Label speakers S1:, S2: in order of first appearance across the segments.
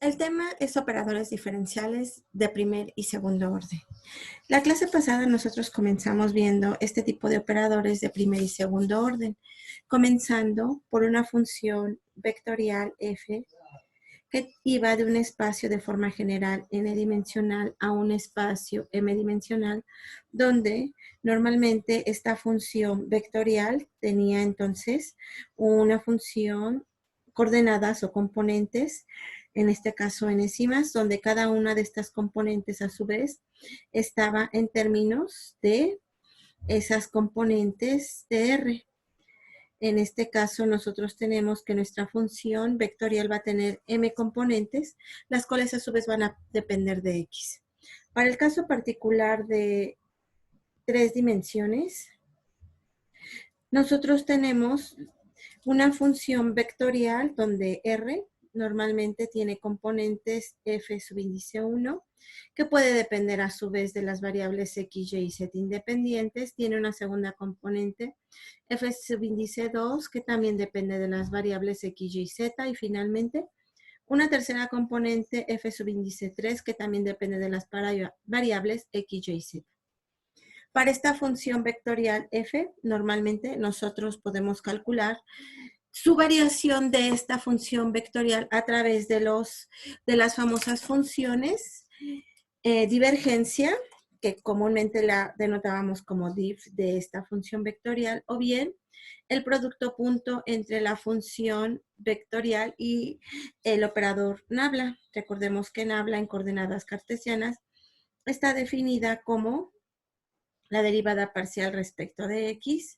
S1: El tema es operadores diferenciales de primer y segundo orden. La clase pasada nosotros comenzamos viendo este tipo de operadores de primer y segundo orden, comenzando por una función vectorial f que iba de un espacio de forma general n-dimensional a un espacio m-dimensional, donde normalmente esta función vectorial tenía entonces una función coordenadas o componentes, en este caso enzimas, donde cada una de estas componentes a su vez estaba en términos de esas componentes de R. En este caso, nosotros tenemos que nuestra función vectorial va a tener m componentes, las cuales a su vez van a depender de x. Para el caso particular de 3 dimensiones, nosotros tenemos una función vectorial donde R normalmente tiene componentes f subíndice 1, que puede depender a su vez de las variables x, y, z independientes. Tiene una segunda componente f subíndice 2, que también depende de las variables x, y, z. Y finalmente, una tercera componente f subíndice 3, que también depende de las variables x, y, z. Para esta función vectorial f, normalmente nosotros podemos calcular su variación de esta función vectorial a través de las famosas funciones divergencia, que comúnmente la denotábamos como div de esta función vectorial, o bien el producto punto entre la función vectorial y el operador nabla. Recordemos que nabla en coordenadas cartesianas está definida como la derivada parcial respecto de x,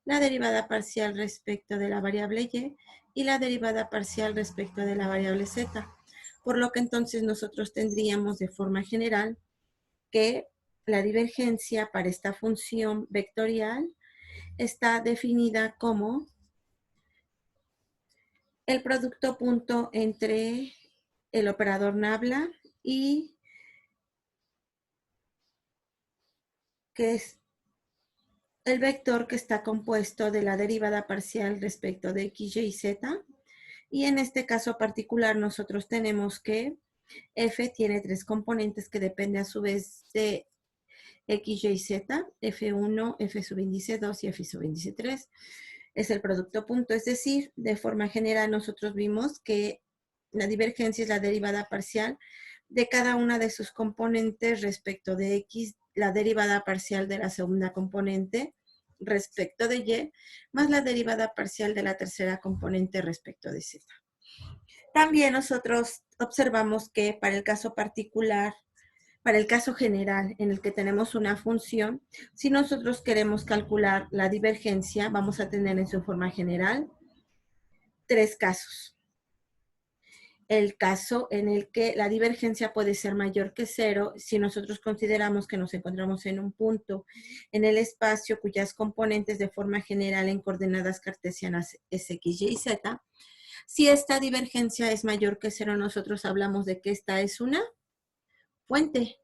S1: la derivada parcial respecto de la variable y la derivada parcial respecto de la variable z. Por lo que entonces nosotros tendríamos de forma general que la divergencia para esta función vectorial está definida como el producto punto entre el operador nabla y que es el vector que está compuesto de la derivada parcial respecto de x, y, z. Y en este caso particular nosotros tenemos que f tiene 3 componentes que depende a su vez de x, y, z, f1, f subíndice 2 y f subíndice 3. Es el producto punto, es decir, de forma general nosotros vimos que la divergencia es la derivada parcial de cada una de sus componentes respecto de x, la derivada parcial de la segunda componente respecto de y, más la derivada parcial de la tercera componente respecto de z. También nosotros observamos que para el caso particular, para el caso general en el que tenemos una función, si nosotros queremos calcular la divergencia, vamos a tener en su forma general 3 casos. El caso en el que la divergencia puede ser mayor que 0 si nosotros consideramos que nos encontramos en un punto en el espacio cuyas componentes de forma general en coordenadas cartesianas es x, y, z. Si esta divergencia es mayor que 0, nosotros hablamos de que esta es una fuente.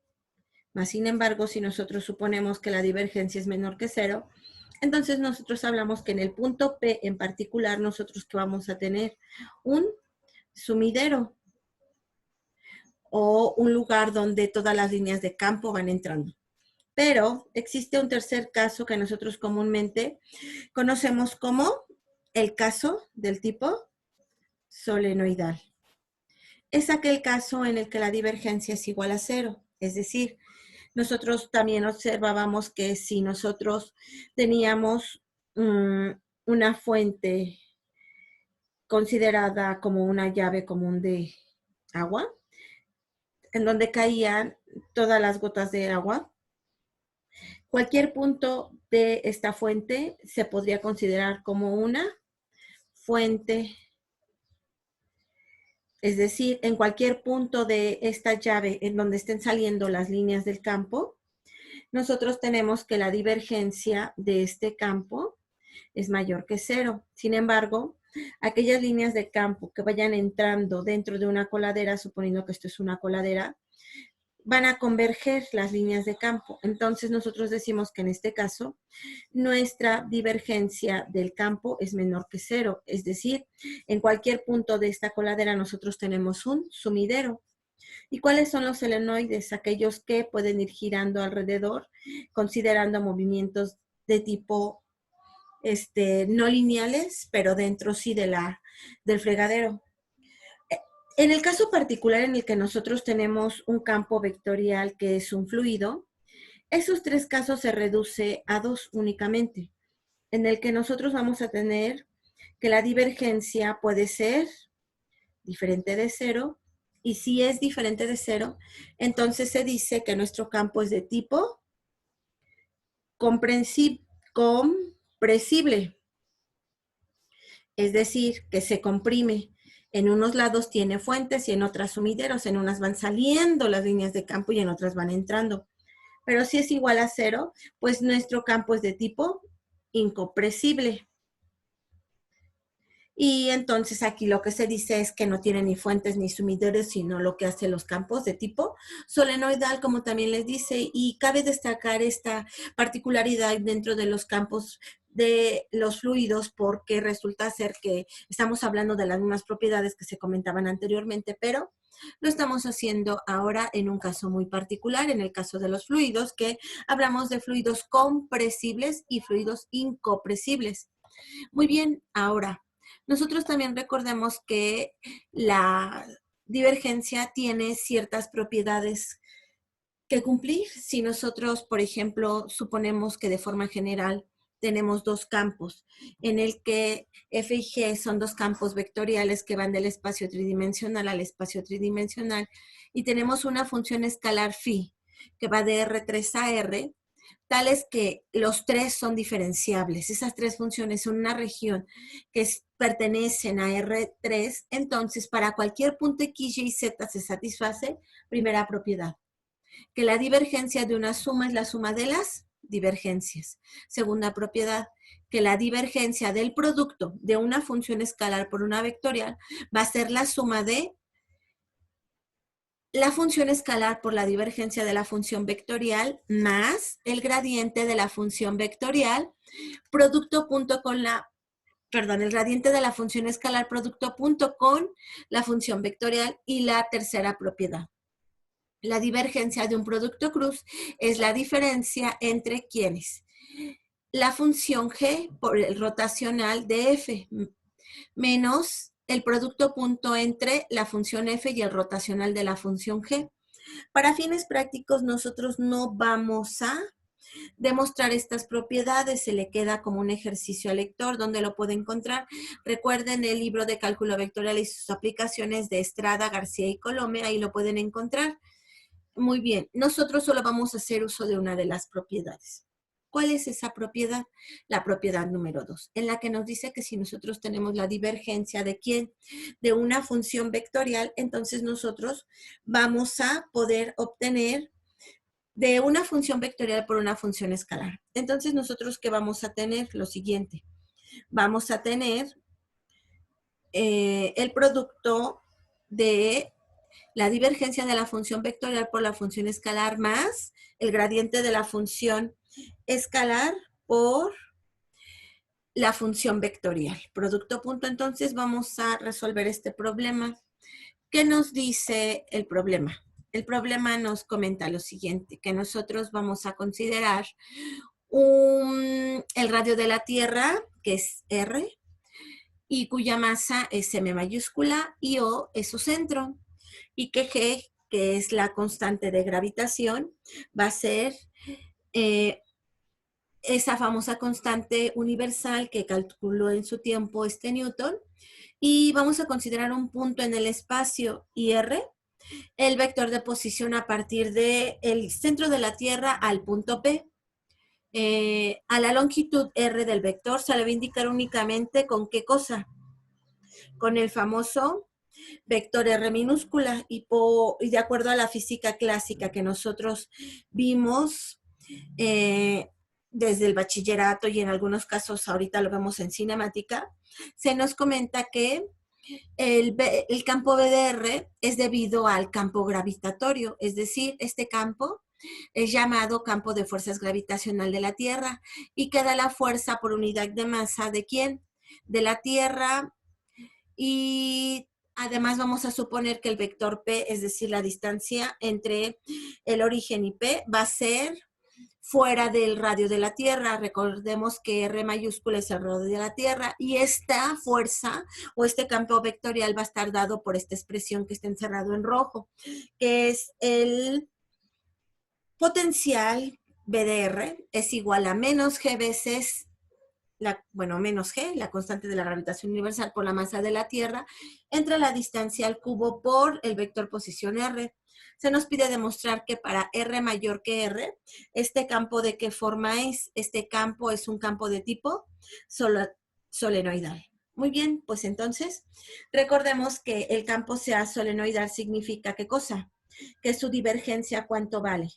S1: Mas, sin embargo, si nosotros suponemos que la divergencia es menor que 0, entonces nosotros hablamos que en el punto P en particular, nosotros que vamos a tener un sumidero o un lugar donde todas las líneas de campo van entrando. Pero existe un tercer caso que nosotros comúnmente conocemos como el caso del tipo solenoidal. Es aquel caso en el que la divergencia es igual a 0, es decir, nosotros también observábamos que si nosotros teníamos una fuente considerada como una llave común de agua, en donde caían todas las gotas de agua, cualquier punto de esta fuente se podría considerar como una fuente. Es decir, en cualquier punto de esta llave en donde estén saliendo las líneas del campo, nosotros tenemos que la divergencia de este campo es mayor que 0. Sin embargo, aquellas líneas de campo que vayan entrando dentro de una coladera, suponiendo que esto es una coladera, van a converger las líneas de campo. Entonces nosotros decimos que en este caso nuestra divergencia del campo es menor que cero. Es decir, en cualquier punto de esta coladera nosotros tenemos un sumidero. ¿Y cuáles son los selenoides? Aquellos que pueden ir girando alrededor, considerando movimientos de tipo no lineales, pero dentro sí del fregadero. En el caso particular en el que nosotros tenemos un campo vectorial que es un fluido, esos tres casos se reduce a dos únicamente, en el que nosotros vamos a tener que la divergencia puede ser diferente de cero, y si es diferente de cero, entonces se dice que nuestro campo es de tipo compresible, es decir, que se comprime. En unos lados tiene fuentes y en otras sumideros, en unas van saliendo las líneas de campo y en otras van entrando. Pero si es igual a cero, pues nuestro campo es de tipo incompresible. Y entonces aquí lo que se dice es que no tiene ni fuentes ni sumideros, sino lo que hace los campos de tipo solenoidal, como también les dice, y cabe destacar esta particularidad dentro de los campos de los fluidos, porque resulta ser que estamos hablando de las mismas propiedades que se comentaban anteriormente, pero lo estamos haciendo ahora en un caso muy particular, en el caso de los fluidos, que hablamos de fluidos compresibles y fluidos incompresibles. Muy bien, ahora, nosotros también recordemos que la divergencia tiene ciertas propiedades que cumplir. Si nosotros, por ejemplo, suponemos que de forma general tenemos dos campos, en el que F y G son dos campos vectoriales que van del espacio tridimensional al espacio tridimensional, y tenemos una función escalar phi que va de R3 a R, tales que los tres son diferenciables. Esas tres funciones son una región que pertenecen a R3, entonces para cualquier punto X, Y, Z se satisface primera propiedad, que la divergencia de una suma es la suma de las divergencias. Segunda propiedad, que la divergencia del producto de una función escalar por una vectorial va a ser la suma de la función escalar por la divergencia de la función vectorial más el gradiente de la función vectorial, producto punto con el gradiente de la función escalar producto punto con la función vectorial. Y la tercera propiedad, la divergencia de un producto cruz es la diferencia entre ¿quiénes? La función G por el rotacional de F menos el producto punto entre la función F y el rotacional de la función G. Para fines prácticos, nosotros no vamos a demostrar estas propiedades, se le queda como un ejercicio al lector. ¿Dónde lo puede encontrar? Recuerden el libro de cálculo vectorial y sus aplicaciones de Estrada, García y Colome, ahí lo pueden encontrar. Muy bien, nosotros solo vamos a hacer uso de una de las propiedades. ¿Cuál es esa propiedad? La propiedad número 2, en la que nos dice que si nosotros tenemos la divergencia de ¿quién? De una función vectorial, entonces nosotros vamos a poder obtener de una función vectorial por una función escalar. Entonces nosotros, ¿qué vamos a tener? Lo siguiente, vamos a tener el producto de la divergencia de la función vectorial por la función escalar más el gradiente de la función escalar por la función vectorial. Producto punto. Entonces vamos a resolver este problema. ¿Qué nos dice el problema? El problema nos comenta lo siguiente, que nosotros vamos a considerar el radio de la Tierra, que es R, y cuya masa es M mayúscula y O es su centro, y que G, que es la constante de gravitación, va a ser esa famosa constante universal que calculó en su tiempo Newton. Y vamos a considerar un punto en el espacio R, el vector de posición a partir del centro de la Tierra al punto P. A la longitud R del vector se le va a indicar únicamente con qué cosa, con el famoso vector R minúscula, y de acuerdo a la física clásica que nosotros vimos desde el bachillerato y en algunos casos ahorita lo vemos en cinemática, se nos comenta que El campo BDR es debido al campo gravitatorio, es decir, este campo es llamado campo de fuerzas gravitacional de la Tierra y que da la fuerza por unidad de masa ¿de quién? De la Tierra. Y además vamos a suponer que el vector P, es decir, la distancia entre el origen y P, va a ser fuera del radio de la Tierra. Recordemos que R mayúscula es el radio de la Tierra y esta fuerza o este campo vectorial va a estar dado por esta expresión que está encerrado en rojo, que es el potencial BDR es igual a menos G veces menos G, la constante de la gravitación universal por la masa de la Tierra, entre la distancia al cubo por el vector posición R. Se nos pide demostrar que para R mayor que R, este campo de qué forma es, este campo es un campo de tipo solenoidal. Muy bien, pues entonces, recordemos que el campo sea solenoidal significa ¿qué cosa? Que su divergencia, ¿cuánto vale?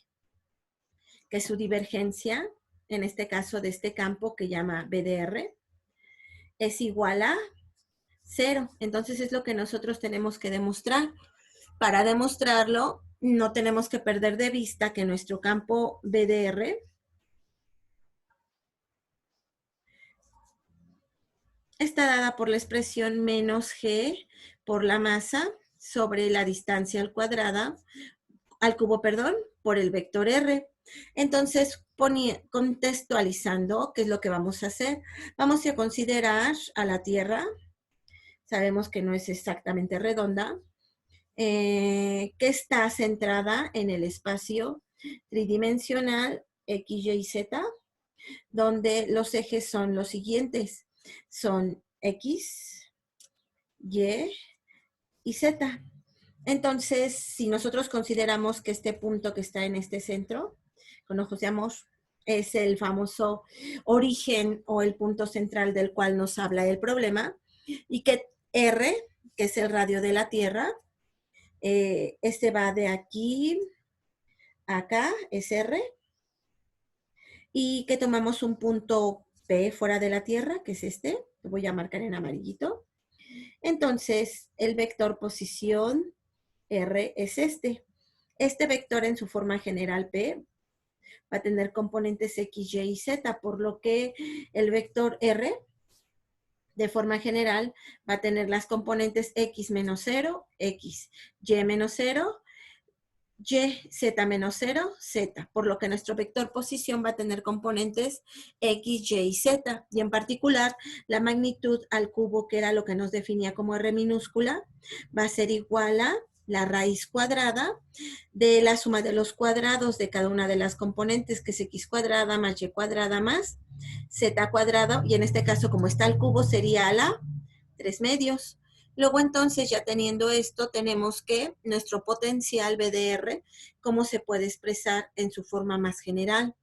S1: Que su divergencia, en este caso de este campo que llama BDR, es igual a 0. Entonces es lo que nosotros tenemos que demostrar. Para demostrarlo, no tenemos que perder de vista que nuestro campo BDR está dada por la expresión menos G por la masa sobre la distancia al cubo, por el vector R. Entonces, contextualizando, ¿qué es lo que vamos a hacer? Vamos a considerar a la Tierra, sabemos que no es exactamente redonda, que está centrada en el espacio tridimensional X, Y, Z, donde los ejes son los siguientes, son X, Y y Z. Entonces, si nosotros consideramos que este punto que está en este centro, con ojos de amor, es el famoso origen o el punto central del cual nos habla el problema, y que R, que es el radio de la Tierra, este va de aquí a acá, es R, y que tomamos un punto P fuera de la Tierra, que es este, lo voy a marcar en amarillito. Entonces, el vector posición R es este. Este vector en su forma general P va a tener componentes X, Y y Z, por lo que el vector R de forma general va a tener las componentes X menos 0, X, Y menos 0, Y, Z menos 0, Z, por lo que nuestro vector posición va a tener componentes X, Y y Z, y en particular la magnitud al cubo, que era lo que nos definía como R minúscula, va a ser igual a la raíz cuadrada de la suma de los cuadrados de cada una de las componentes, que es X cuadrada más Y cuadrada más Z cuadrado, y en este caso, como está el cubo, sería a la 3 medios. Luego entonces, ya teniendo esto, tenemos que nuestro potencial BDR, ¿cómo se puede expresar en su forma más general?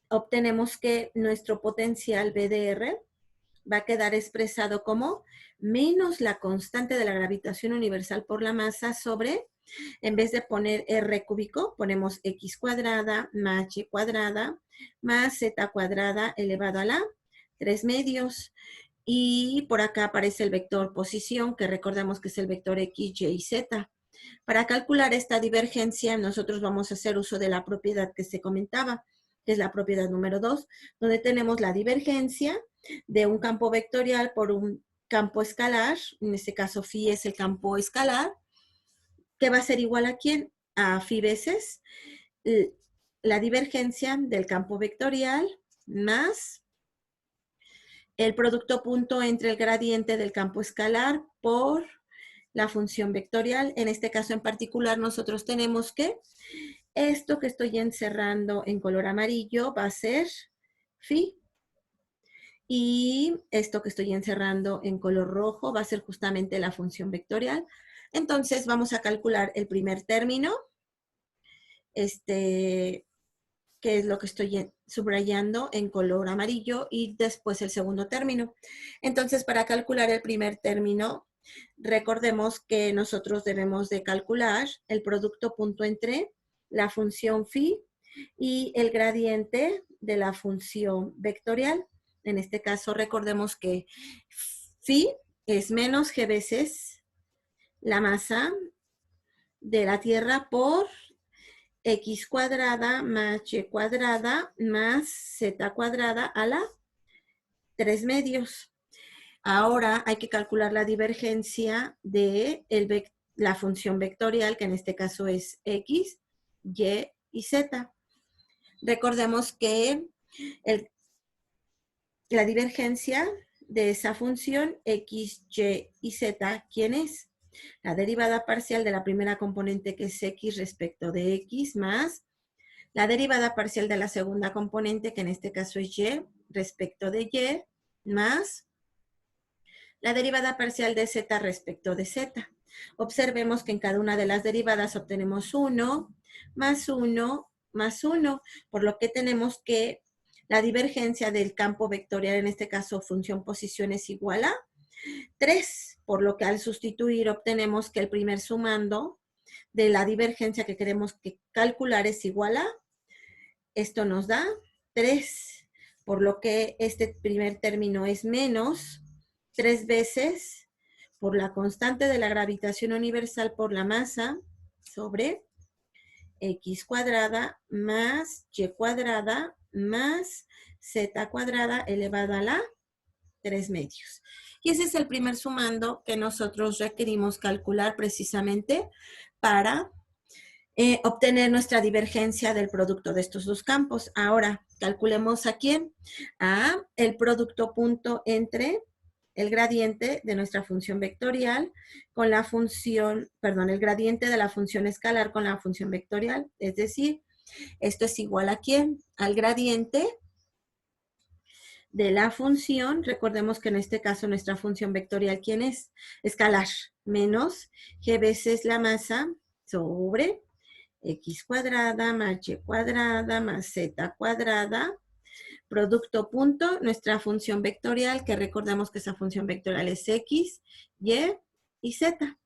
S1: Obtenemos que nuestro potencial BDR va a quedar expresado como menos la constante de la gravitación universal por la masa sobre, en vez de poner R cúbico, ponemos X cuadrada más Y cuadrada más Z cuadrada elevado a la 3 medios. Y por acá aparece el vector posición, que recordemos que es el vector X, Y y Z. Para calcular esta divergencia, nosotros vamos a hacer uso de la propiedad que se comentaba, que es la propiedad número 2, donde tenemos la divergencia de un campo vectorial por un campo escalar, en este caso phi es el campo escalar, que va a ser igual a ¿quién? A phi veces la divergencia del campo vectorial más el producto punto entre el gradiente del campo escalar por la función vectorial. En este caso en particular, nosotros tenemos que esto que estoy encerrando en color amarillo va a ser phi, y esto que estoy encerrando en color rojo va a ser justamente la función vectorial. Entonces vamos a calcular el primer término, que es lo que estoy subrayando en color amarillo, y después el segundo término. Entonces, para calcular el primer término, recordemos que nosotros debemos de calcular el producto punto entre la función phi y el gradiente de la función vectorial. En este caso, recordemos que phi es menos g veces la masa de la Tierra por x cuadrada más y cuadrada más z cuadrada a la 3 medios. Ahora hay que calcular la divergencia de la función vectorial, que en este caso es x, y y z. Recordemos que la divergencia de esa función x, y z, ¿quién es? La derivada parcial de la primera componente, que es x respecto de x, más la derivada parcial de la segunda componente, que en este caso es y, respecto de y, más la derivada parcial de z respecto de z. Observemos que en cada una de las derivadas obtenemos 1, más 1, más 1, por lo que tenemos que la divergencia del campo vectorial, en este caso función posición, es igual a 3, por lo que al sustituir obtenemos que el primer sumando de la divergencia que queremos calcular es igual a, esto nos da 3, por lo que este primer término es menos 3 veces por la constante de la gravitación universal por la masa sobre x cuadrada más y cuadrada más z cuadrada elevada a la 3 medios. Y ese es el primer sumando que nosotros requerimos calcular precisamente para obtener nuestra divergencia del producto de estos dos campos. Ahora, calculemos a quién. A el producto punto entre el gradiente de nuestra función vectorial con la función, perdón, el gradiente de la función escalar con la función vectorial. Es decir, esto es igual a quién? Al gradiente de la función. Recordemos que en este caso nuestra función vectorial, ¿quién es? Escalar, menos g veces la masa sobre x cuadrada más y cuadrada más z cuadrada, producto punto, nuestra función vectorial, que recordemos que esa función vectorial es x, y z.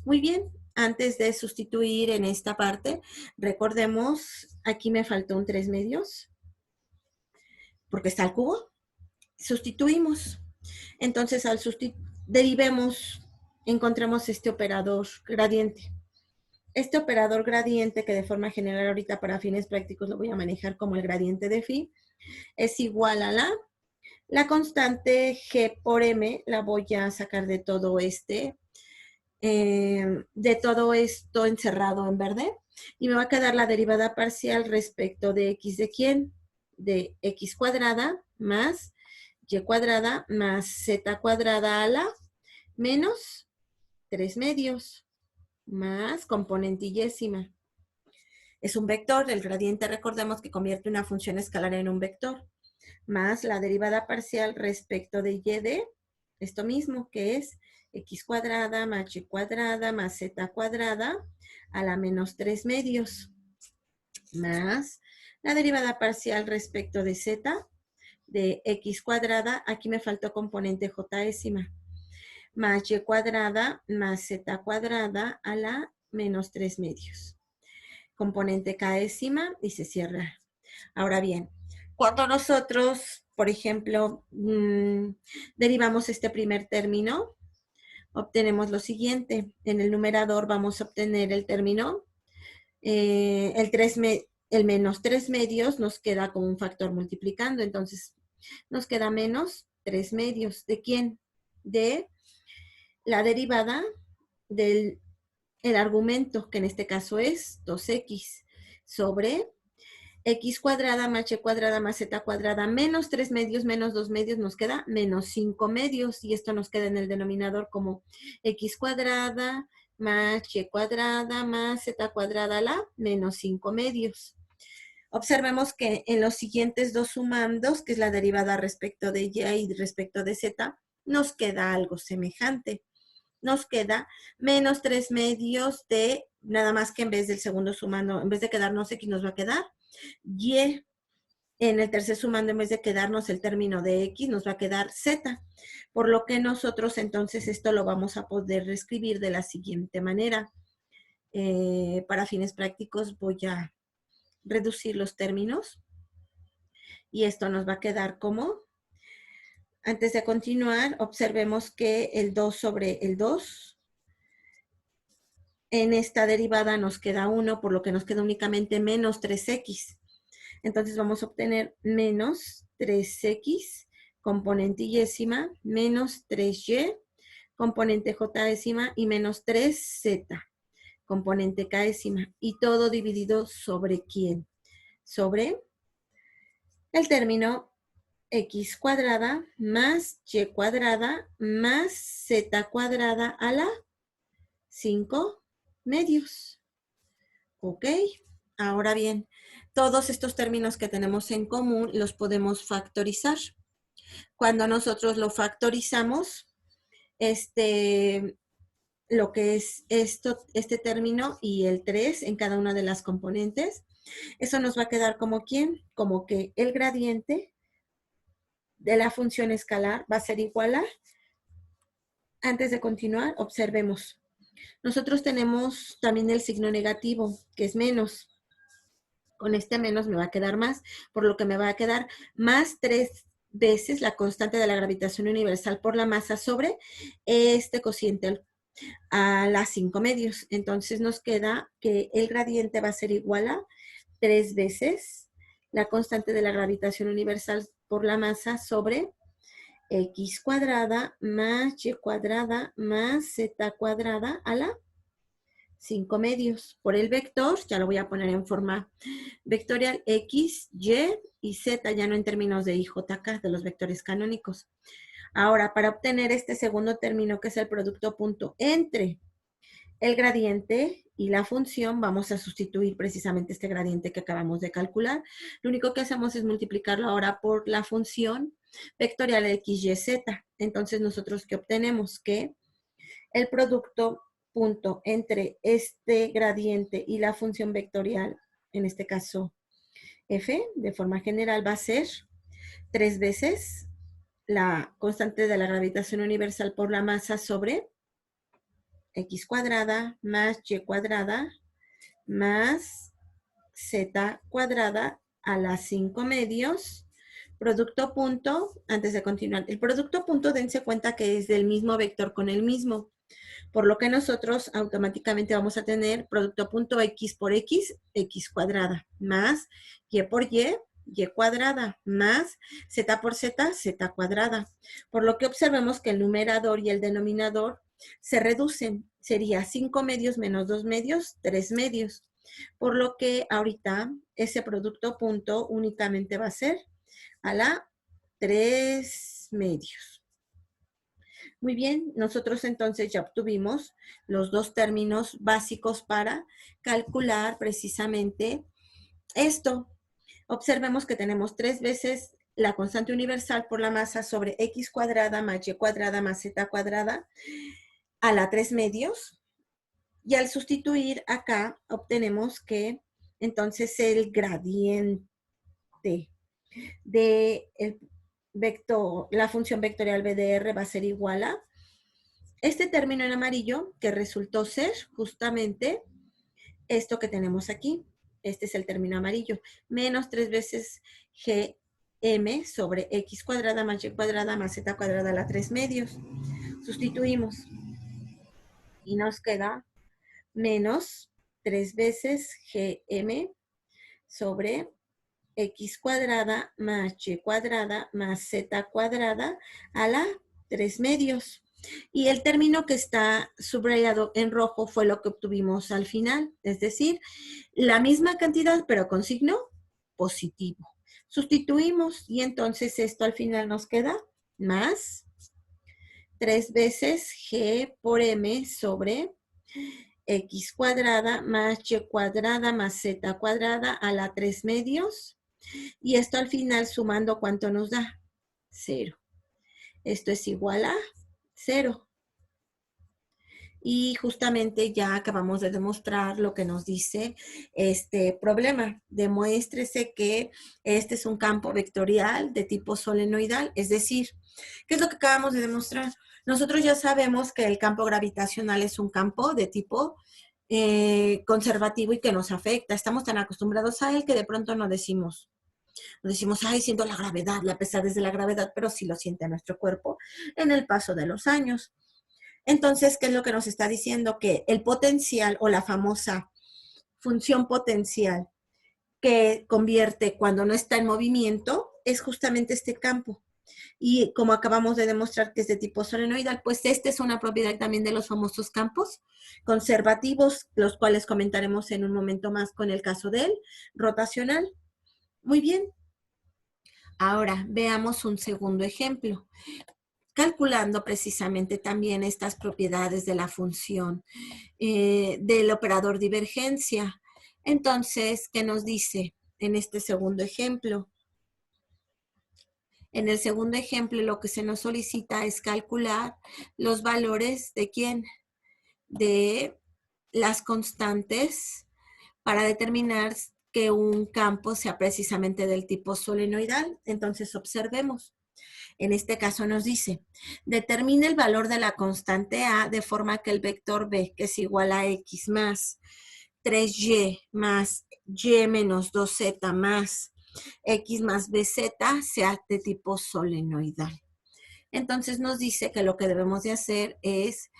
S1: Muy bien, antes de sustituir en esta parte, recordemos, aquí me faltó un 3 medios, porque está el cubo. Sustituimos. Entonces, al derivemos, encontremos este operador gradiente. Este operador gradiente, que de forma general ahorita para fines prácticos lo voy a manejar como el gradiente de phi, es igual a la constante g por m, la voy a sacar de todo de todo esto encerrado en verde, y me va a quedar la derivada parcial respecto de x de quién, de x cuadrada más y cuadrada más z cuadrada a la menos 3 medios más componente yésima. Es un vector, el gradiente recordemos que convierte una función escalar en un vector, más la derivada parcial respecto de y de esto mismo, que es x cuadrada más y cuadrada más z cuadrada a la menos 3 medios, más la derivada parcial respecto de z de x cuadrada, aquí me faltó componente jésima, más y cuadrada más z cuadrada a la menos 3 medios. Componente késima y se cierra. Ahora bien, cuando nosotros, por ejemplo, derivamos este primer término, obtenemos lo siguiente. En el numerador vamos a obtener el término, el menos 3 medios nos queda como un factor multiplicando, entonces nos queda menos 3 medios. ¿De quién? De la derivada del argumento, que en este caso es 2x, sobre x cuadrada más y cuadrada más z cuadrada menos 3 medios menos 2 medios nos queda menos 5 medios, y esto nos queda en el denominador como x cuadrada más y cuadrada más z cuadrada a la menos 5 medios. Observemos que en los siguientes dos sumandos, que es la derivada respecto de y y respecto de z, nos queda algo semejante. Nos queda menos 3 medios de, nada más que en vez del segundo sumando, en vez de quedarnos x, nos va a quedar y. En el tercer sumando, en vez de quedarnos el término de x, nos va a quedar z. Por lo que nosotros entonces esto lo vamos a poder reescribir de la siguiente manera. Para fines prácticos voy a reducir los términos y esto nos va a quedar como Antes de continuar, observemos que el 2 sobre el 2, en esta derivada nos queda 1, por lo que nos queda únicamente menos 3x. Entonces vamos a obtener menos 3x, componente y-ésima, menos 3y, componente j-ésima, y menos 3z, componente k-ésima. Y todo dividido sobre ¿quién? Sobre el término x cuadrada más y cuadrada más z cuadrada a la 5 medios. ¿Ok? Ahora bien, todos estos términos que tenemos en común los podemos factorizar. Cuando nosotros lo factorizamos, lo que es este término y el 3 en cada una de las componentes, eso nos va a quedar como ¿quién? Como que el gradiente de la función escalar va a ser igual a, antes de continuar, observemos. Nosotros tenemos también el signo negativo, que es menos. Con este menos me va a quedar más, por lo que me va a quedar más 3 veces la constante de la gravitación universal por la masa sobre este cociente a las 5 medios. Entonces nos queda que el gradiente va a ser igual a 3 veces la constante de la gravitación universal por la masa sobre x cuadrada más y cuadrada más z cuadrada a la 5 medios. Por el vector, ya lo voy a poner en forma vectorial, x, y z, ya no en términos de i, j, k, de los vectores canónicos. Ahora, para obtener este segundo término, que es el producto punto entre el gradiente y la función, vamos a sustituir precisamente este gradiente que acabamos de calcular. Lo único que hacemos es multiplicarlo ahora por la función vectorial x, y, z. Entonces, nosotros, ¿qué obtenemos? Que el producto punto entre este gradiente y la función vectorial, en este caso f, de forma general, va a ser 3 veces la constante de la gravitación universal por la masa sobre x cuadrada más y cuadrada más z cuadrada a las 5 medios, producto punto, antes de continuar, el producto punto dense cuenta que es del mismo vector con el mismo, por lo que nosotros automáticamente vamos a tener producto punto x por x, x cuadrada, más y por y cuadrada, más z por z, z cuadrada. Por lo que observemos que el numerador y el denominador se reducen. Sería 5 medios menos 2 medios, 3 medios. Por lo que ahorita ese producto punto únicamente va a ser a la 3 medios. Muy bien, nosotros entonces ya obtuvimos los dos términos básicos para calcular precisamente esto. Observemos que tenemos 3 veces la constante universal por la masa sobre x cuadrada más y cuadrada más z cuadrada a la 3 medios. Y al sustituir acá, obtenemos que entonces el gradiente de la función vectorial BDR va a ser igual a este término en amarillo, que resultó ser justamente esto que tenemos aquí. Este es el término amarillo. Menos 3 veces gm sobre x cuadrada más y cuadrada más z cuadrada a la 3 medios. Sustituimos. Y nos queda menos 3 veces gm sobre x cuadrada más y cuadrada más z cuadrada a la 3 medios. Y el término que está subrayado en rojo fue lo que obtuvimos al final, es decir, la misma cantidad pero con signo positivo. Sustituimos y entonces esto al final nos queda más 3 veces g por m sobre x cuadrada más y cuadrada más z cuadrada a la 3 medios. Y esto al final sumando, ¿cuánto nos da? 0. Esto es igual a 0. Y justamente ya acabamos de demostrar lo que nos dice este problema. Demuéstrese que este es un campo vectorial de tipo solenoidal. Es decir, ¿qué es lo que acabamos de demostrar? Nosotros ya sabemos que el campo gravitacional es un campo de tipo conservativo y que nos afecta. Estamos tan acostumbrados a él que de pronto no decimos, No decimos, ay, siento la gravedad, la pesadez de la gravedad, pero sí lo siente nuestro cuerpo en el paso de los años. Entonces, ¿qué es lo que nos está diciendo? Que el potencial o la famosa función potencial que convierte cuando no está en movimiento es justamente este campo. Y como acabamos de demostrar que es de tipo solenoidal, pues esta es una propiedad también de los famosos campos conservativos, los cuales comentaremos en un momento más con el caso del rotacional. Muy bien. Ahora veamos un segundo ejemplo, calculando precisamente también estas propiedades de la función del operador divergencia. Entonces, ¿qué nos dice en este segundo ejemplo? En el segundo ejemplo, lo que se nos solicita es calcular los valores de ¿quién? De las constantes para determinar que un campo sea precisamente del tipo solenoidal. Entonces, observemos. En este caso nos dice, determina el valor de la constante A de forma que el vector B, que es igual a X más 3Y más Y menos 2Z más X más BZ sea de tipo solenoidal. Entonces nos dice que lo que debemos de hacer es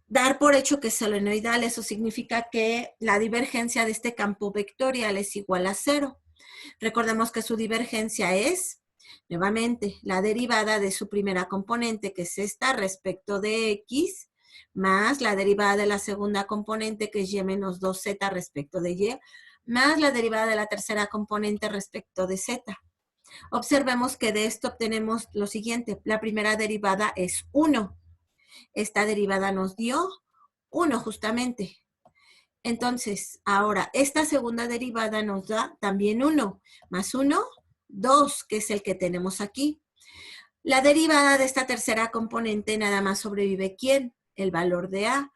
S1: dar por hecho que es solenoidal. Eso significa que la divergencia de este campo vectorial es igual a 0. Recordemos que su divergencia es, nuevamente, la derivada de su primera componente, que es esta, respecto de X, más la derivada de la segunda componente, que es Y menos 2Z respecto de Y, más la derivada de la tercera componente respecto de Z. Observemos que de esto obtenemos lo siguiente. La primera derivada es 1. Esta derivada nos dio 1 justamente. Entonces, ahora, esta segunda derivada nos da también 1. Más 1, 2, que es el que tenemos aquí. La derivada de esta tercera componente nada más sobrevive ¿quién? El valor de A.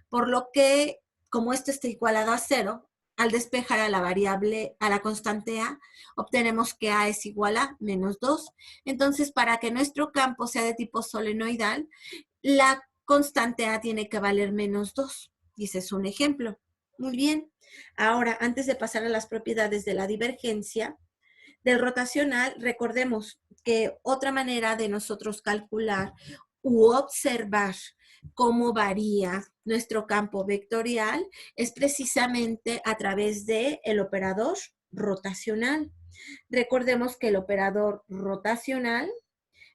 S1: Por lo que, como esto está igualado a 0, al despejar a la variable, a la constante A, obtenemos que A es igual a menos 2. Entonces, para que nuestro campo sea de tipo solenoidal, la constante A tiene que valer menos 2. Y ese es un ejemplo. Muy bien. Ahora, antes de pasar a las propiedades de la divergencia, del rotacional, recordemos que otra manera de nosotros calcular u observar cómo varía nuestro campo vectorial es precisamente a través del operador rotacional. Recordemos que el operador rotacional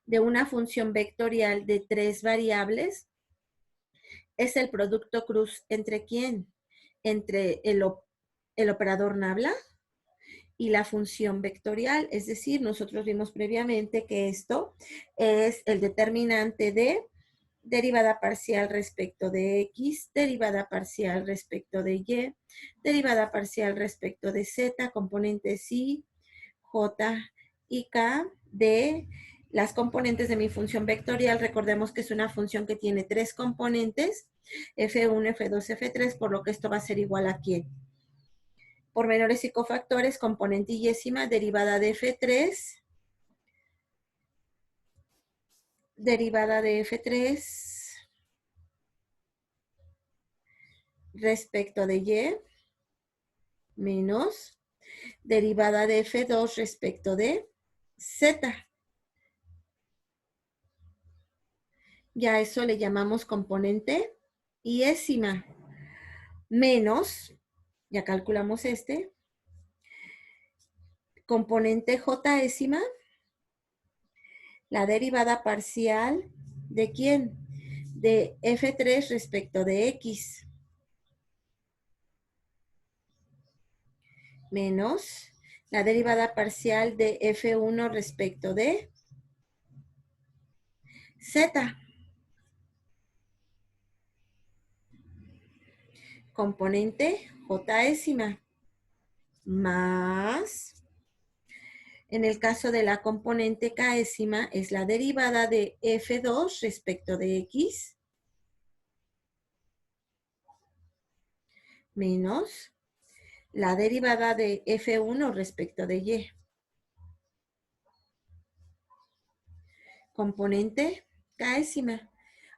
S1: de una función vectorial de 3 variables es el producto cruz entre ¿quién? Entre el operador nabla y la función vectorial, es decir, nosotros vimos previamente que esto es el determinante de derivada parcial respecto de X, derivada parcial respecto de Y, derivada parcial respecto de Z, componentes I, J y K de las componentes de mi función vectorial. Recordemos que es una función que tiene 3 componentes, F1, F2, F3, por lo que esto va a ser igual a ¿quién? Por menores y cofactores, componente y-ésima, derivada de F3, derivada de F3 respecto de Y, menos derivada de F2 respecto de Z. Ya eso le llamamos componente y-ésima, menos, ya calculamos este, componente J-ésima, la derivada parcial ¿de quién? De F3 respecto de X. Menos la derivada parcial de F1 respecto de Z. Componente J-ésima. Más, en el caso de la componente K-ésima, es la derivada de F2 respecto de X. Menos la derivada de F1 respecto de Y. Componente K-ésima.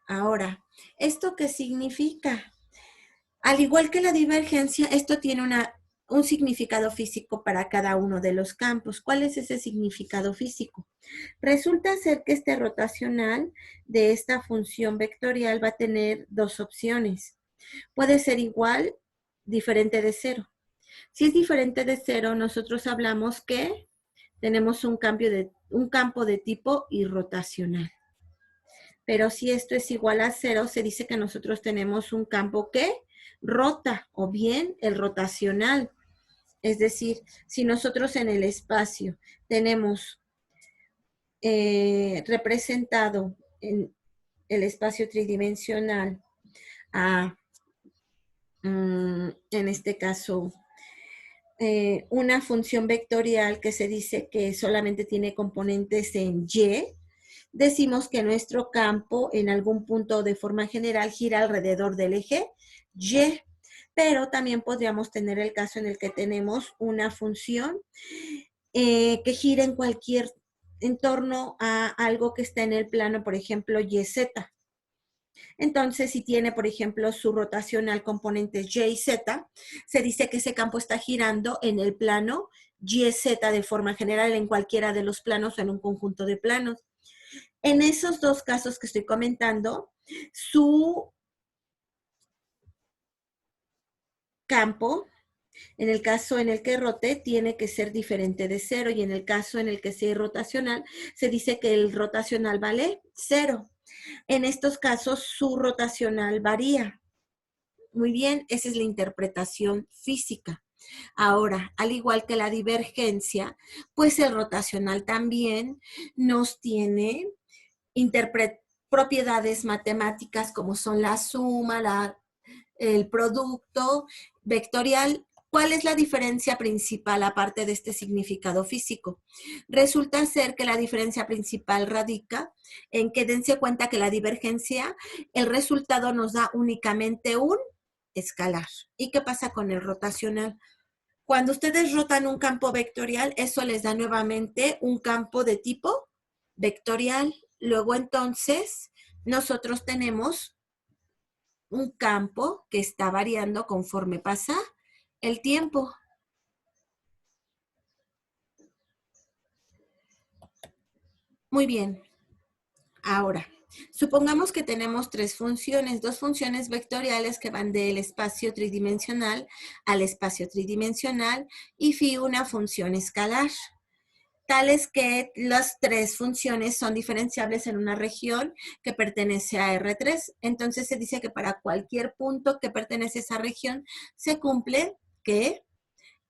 S1: Ahora, ¿esto qué significa? Al igual que la divergencia, esto tiene un significado físico para cada uno de los campos. ¿Cuál es ese significado físico? Resulta ser que este rotacional de esta función vectorial va a tener dos opciones. Puede ser igual, diferente de cero. Si es diferente de cero, nosotros hablamos que tenemos un campo de tipo irrotacional. Pero si esto es igual a cero, se dice que nosotros tenemos un campo que rota, o bien el rotacional. Es decir, si nosotros en el espacio tenemos representado en el espacio tridimensional a, en este caso, una función vectorial que se dice que solamente tiene componentes en Y, decimos que nuestro campo en algún punto de forma general gira alrededor del eje Y, pero también podríamos tener el caso en el que tenemos una función que gira en torno a algo que está en el plano, por ejemplo, YZ. Entonces, si tiene, por ejemplo, su rotación al componente Y y Z, se dice que ese campo está girando en el plano YZ de forma general, en cualquiera de los planos o en un conjunto de planos. En esos dos casos que estoy comentando, su campo, en el caso en el que rote, tiene que ser diferente de cero, y en el caso en el que sea rotacional, se dice que el rotacional vale cero. En estos casos, su rotacional varía. Muy bien, esa es la interpretación física. Ahora, al igual que la divergencia, pues el rotacional también nos tiene propiedades matemáticas como son la suma, el producto vectorial. ¿Cuál es la diferencia principal aparte de este significado físico? Resulta ser que la diferencia principal radica en que dense cuenta que la divergencia, el resultado nos da únicamente un escalar. ¿Y qué pasa con el rotacional? Cuando ustedes rotan un campo vectorial, eso les da nuevamente un campo de tipo vectorial. Luego entonces nosotros tenemos un campo que está variando conforme pasa el tiempo. Muy bien. Ahora, supongamos que tenemos dos funciones vectoriales que van del espacio tridimensional al espacio tridimensional y phi una función escalar, tales que las tres funciones son diferenciables en una región que pertenece a R3. Entonces se dice que para cualquier punto que pertenece a esa región se cumple que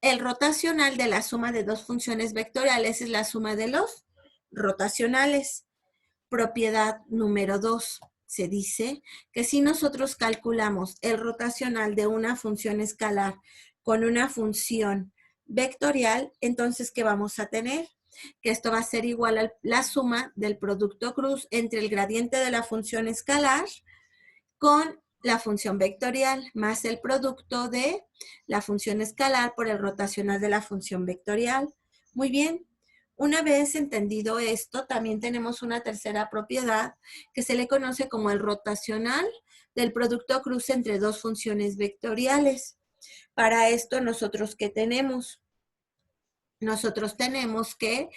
S1: el rotacional de la suma de dos funciones vectoriales es la suma de los rotacionales. Propiedad número 2. Se dice que si nosotros calculamos el rotacional de una función escalar con una función vectorial, entonces, ¿qué vamos a tener? Que esto va a ser igual a la suma del producto cruz entre el gradiente de la función escalar con la función vectorial más el producto de la función escalar por el rotacional de la función vectorial. Muy bien. Una vez entendido esto, también tenemos una tercera propiedad que se le conoce como el rotacional del producto cruz entre dos funciones vectoriales. Para esto, ¿nosotros qué tenemos? Nosotros tenemos que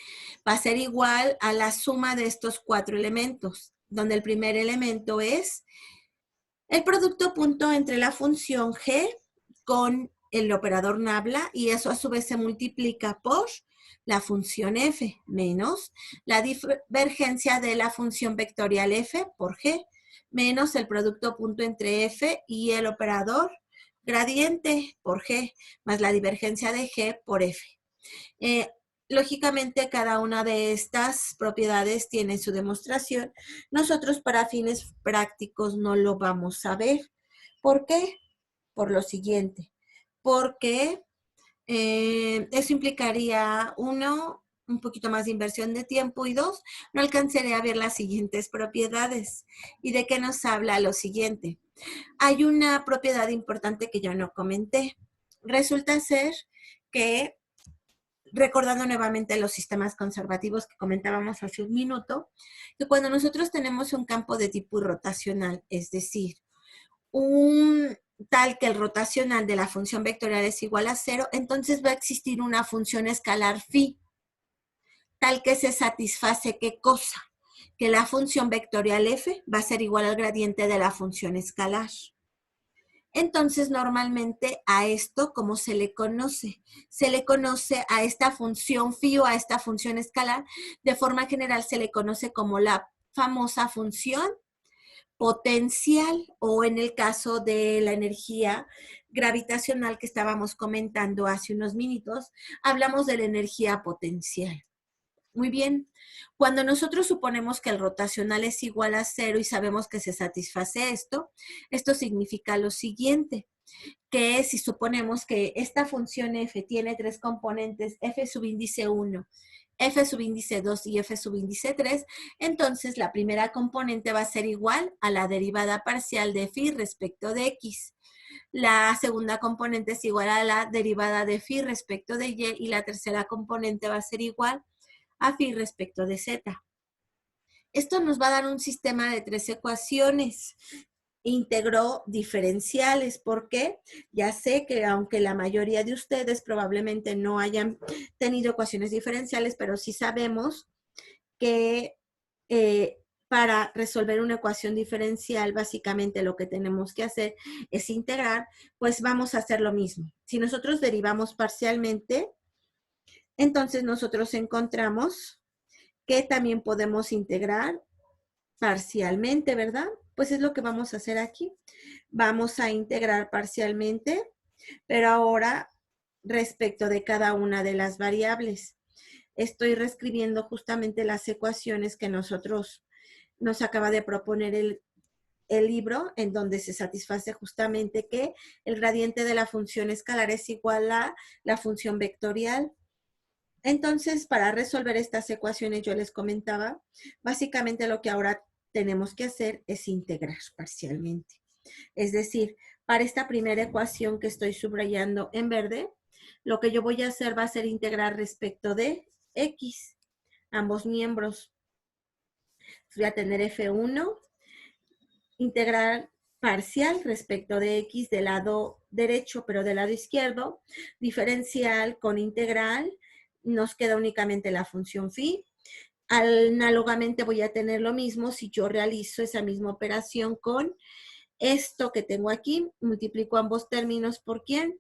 S1: va a ser igual a la suma de estos cuatro elementos, donde el primer elemento es el producto punto entre la función g con el operador nabla, y eso a su vez se multiplica por la función f menos la divergencia de la función vectorial f por g menos el producto punto entre f y el operador gradiente por g más la divergencia de g por f. Lógicamente, cada una de estas propiedades tiene su demostración. Nosotros para fines prácticos no lo vamos a ver. ¿Por qué? Por lo siguiente. Porque eso implicaría, uno, un poquito más de inversión de tiempo, y dos, no alcanzaré a ver las siguientes propiedades. ¿Y de qué nos habla lo siguiente? Hay una propiedad importante que yo no comenté. Resulta ser que, recordando nuevamente los sistemas conservativos que comentábamos hace un minuto, que cuando nosotros tenemos un campo de tipo rotacional, es decir, un tal que el rotacional de la función vectorial es igual a 0, entonces va a existir una función escalar phi, tal que se satisface ¿qué cosa? Que la función vectorial f va a ser igual al gradiente de la función escalar. Entonces, normalmente a esto, ¿cómo se le conoce? Se le conoce a esta función phi o a esta función escalar, de forma general se le conoce como la famosa función potencial, o en el caso de la energía gravitacional que estábamos comentando hace unos minutos, hablamos de la energía potencial. Muy bien, cuando nosotros suponemos que el rotacional es igual a 0 y sabemos que se satisface esto, esto significa lo siguiente, que si suponemos que esta función f tiene tres componentes, f subíndice 1, f subíndice 2 y f subíndice 3, entonces la primera componente va a ser igual a la derivada parcial de phi respecto de x. La segunda componente es igual a la derivada de phi respecto de y la tercera componente va a ser igual a phi respecto de z. Esto nos va a dar un sistema de tres ecuaciones íntegro diferenciales. ¿Por qué? Ya sé que aunque la mayoría de ustedes probablemente no hayan tenido ecuaciones diferenciales, pero sí sabemos que para resolver una ecuación diferencial, básicamente lo que tenemos que hacer es integrar, pues vamos a hacer lo mismo. Si nosotros derivamos parcialmente, entonces nosotros encontramos que también podemos integrar parcialmente, ¿verdad? Pues es lo que vamos a hacer aquí. Vamos a integrar parcialmente, pero ahora respecto de cada una de las variables. Estoy reescribiendo justamente las ecuaciones que nos acaba de proponer el libro, en donde se satisface justamente que el gradiente de la función escalar es igual a la función vectorial. Entonces, para resolver estas ecuaciones, yo les comentaba, básicamente lo que ahora tenemos que hacer es integrar parcialmente. Es decir, para esta primera ecuación que estoy subrayando en verde, lo que yo voy a hacer va a ser integrar respecto de x, ambos miembros. Voy a tener f1, integrar parcial respecto de x del lado derecho, pero del lado izquierdo, diferencial con integral, nos queda únicamente la función phi. Análogamente voy a tener lo mismo si yo realizo esa misma operación con esto que tengo aquí, multiplico ambos términos por ¿quién?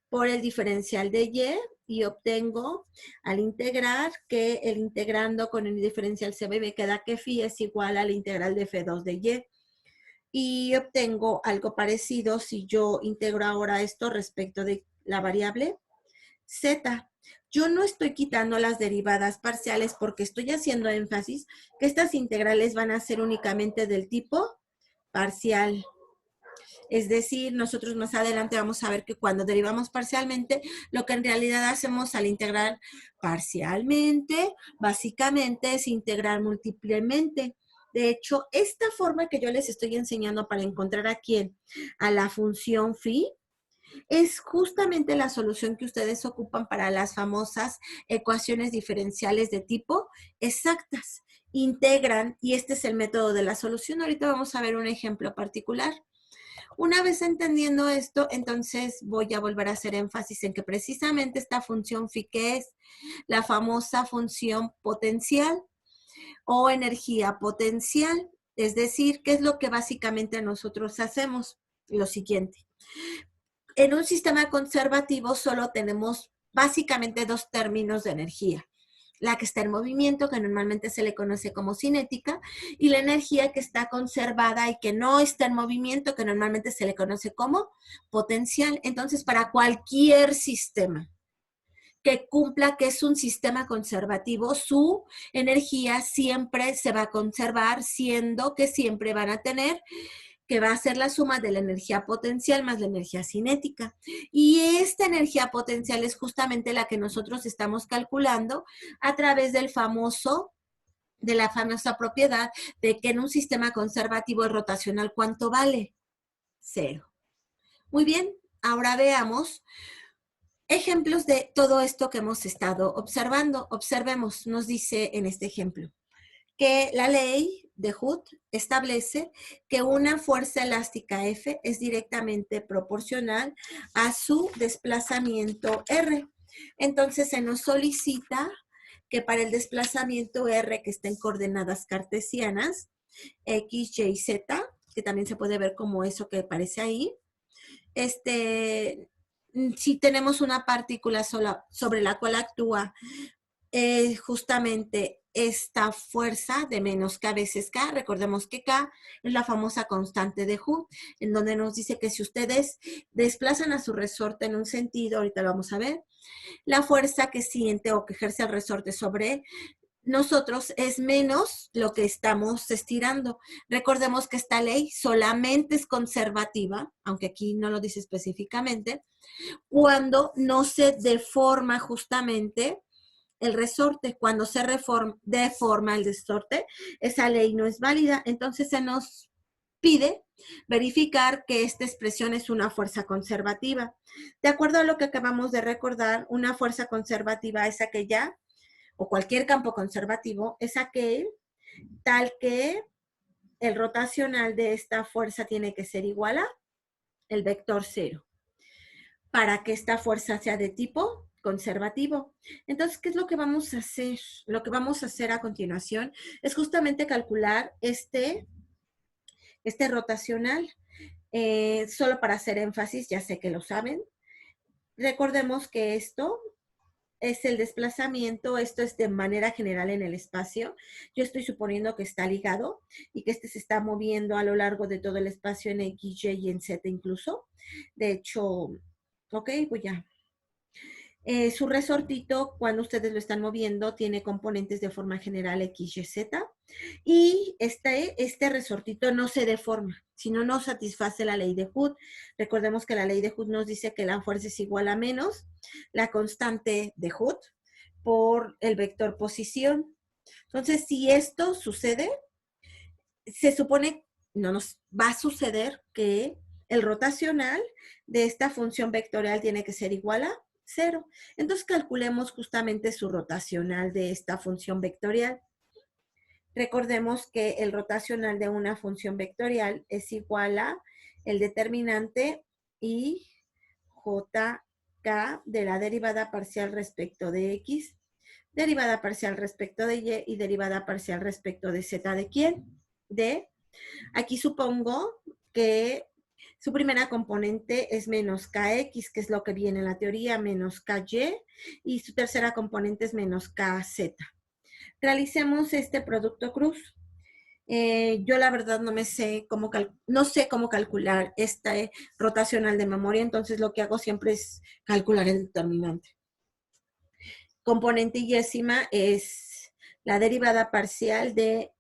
S1: Por el diferencial de y obtengo al integrar que el integrando con el diferencial CB me queda que phi es igual al integral de f2 de y. Y obtengo algo parecido si yo integro ahora esto respecto de la variable z. Yo no estoy quitando las derivadas parciales porque estoy haciendo énfasis que estas integrales van a ser únicamente del tipo parcial. Es decir, nosotros más adelante vamos a ver que cuando derivamos parcialmente, lo que en realidad hacemos al integrar parcialmente, básicamente es integrar múltiplemente. De hecho, esta forma que yo les estoy enseñando para encontrar a quién, a la función phi, es justamente la solución que ustedes ocupan para las famosas ecuaciones diferenciales de tipo exactas. Integran, y este es el método de la solución. Ahorita vamos a ver un ejemplo particular. Una vez entendiendo esto, entonces voy a volver a hacer énfasis en que precisamente esta función phi, que es la famosa función potencial o energía potencial, es decir, ¿qué es lo que básicamente nosotros hacemos? Lo siguiente. En un sistema conservativo solo tenemos básicamente dos términos de energía. La que está en movimiento, que normalmente se le conoce como cinética, y la energía que está conservada y que no está en movimiento, que normalmente se le conoce como potencial. Entonces, para cualquier sistema que cumpla que es un sistema conservativo, su energía siempre se va a conservar, siendo que siempre van a tener que va a ser la suma de la energía potencial más la energía cinética. Y esta energía potencial es justamente la que nosotros estamos calculando a través de la famosa propiedad de que en un sistema conservativo el rotacional, ¿cuánto vale? 0. Muy bien, ahora veamos ejemplos de todo esto que hemos estado observando. Observemos, nos dice en este ejemplo, que la ley de Hood establece que una fuerza elástica F es directamente proporcional a su desplazamiento R. Entonces se nos solicita que para el desplazamiento R que está en coordenadas cartesianas, X, Y, Z, que también se puede ver como eso que aparece ahí, si tenemos una partícula sola sobre la cual actúa justamente esta fuerza de menos K veces K. Recordemos que K es la famosa constante de Hooke, en donde nos dice que si ustedes desplazan a su resorte en un sentido, ahorita lo vamos a ver, la fuerza que siente o que ejerce el resorte sobre nosotros es menos lo que estamos estirando. Recordemos que esta ley solamente es conservativa, aunque aquí no lo dice específicamente, cuando no se deforma justamente el resorte. Cuando se deforma el resorte, esa ley no es válida. Entonces se nos pide verificar que esta expresión es una fuerza conservativa. De acuerdo a lo que acabamos de recordar, una fuerza conservativa es aquella, o cualquier campo conservativo, es aquel tal que el rotacional de esta fuerza tiene que ser igual a el vector cero, para que esta fuerza sea de tipo conservativo. Entonces, ¿qué es lo que vamos a hacer? Lo que vamos a hacer a continuación es justamente calcular este rotacional. Solo para hacer énfasis, ya sé que lo saben. Recordemos que esto es el desplazamiento, esto es de manera general en el espacio. Yo estoy suponiendo que está ligado y que este se está moviendo a lo largo de todo el espacio en X, Y y en Z incluso. De hecho, ok, voy a... su resortito, cuando ustedes lo están moviendo, tiene componentes de forma general X, Y, Z. Y este resortito no se deforma, sino no satisface la ley de Hood. Recordemos que la ley de Hood nos dice que la fuerza es igual a menos la constante de Hood por el vector posición. Entonces, si esto sucede, se supone, no nos va a suceder que el rotacional de esta función vectorial tiene que ser igual a 0. Entonces calculemos justamente su rotacional de esta función vectorial. Recordemos que el rotacional de una función vectorial es igual a el determinante y jk de la derivada parcial respecto de x, derivada parcial respecto de y derivada parcial respecto de z. ¿De quién? De, aquí supongo que su primera componente es menos kx, que es lo que viene en la teoría, menos ky, y su tercera componente es menos kz. Realicemos este producto cruz. Yo la verdad no sé cómo calcular este rotacional de memoria, entonces lo que hago siempre es calcular el determinante. Componente yésima es la derivada parcial de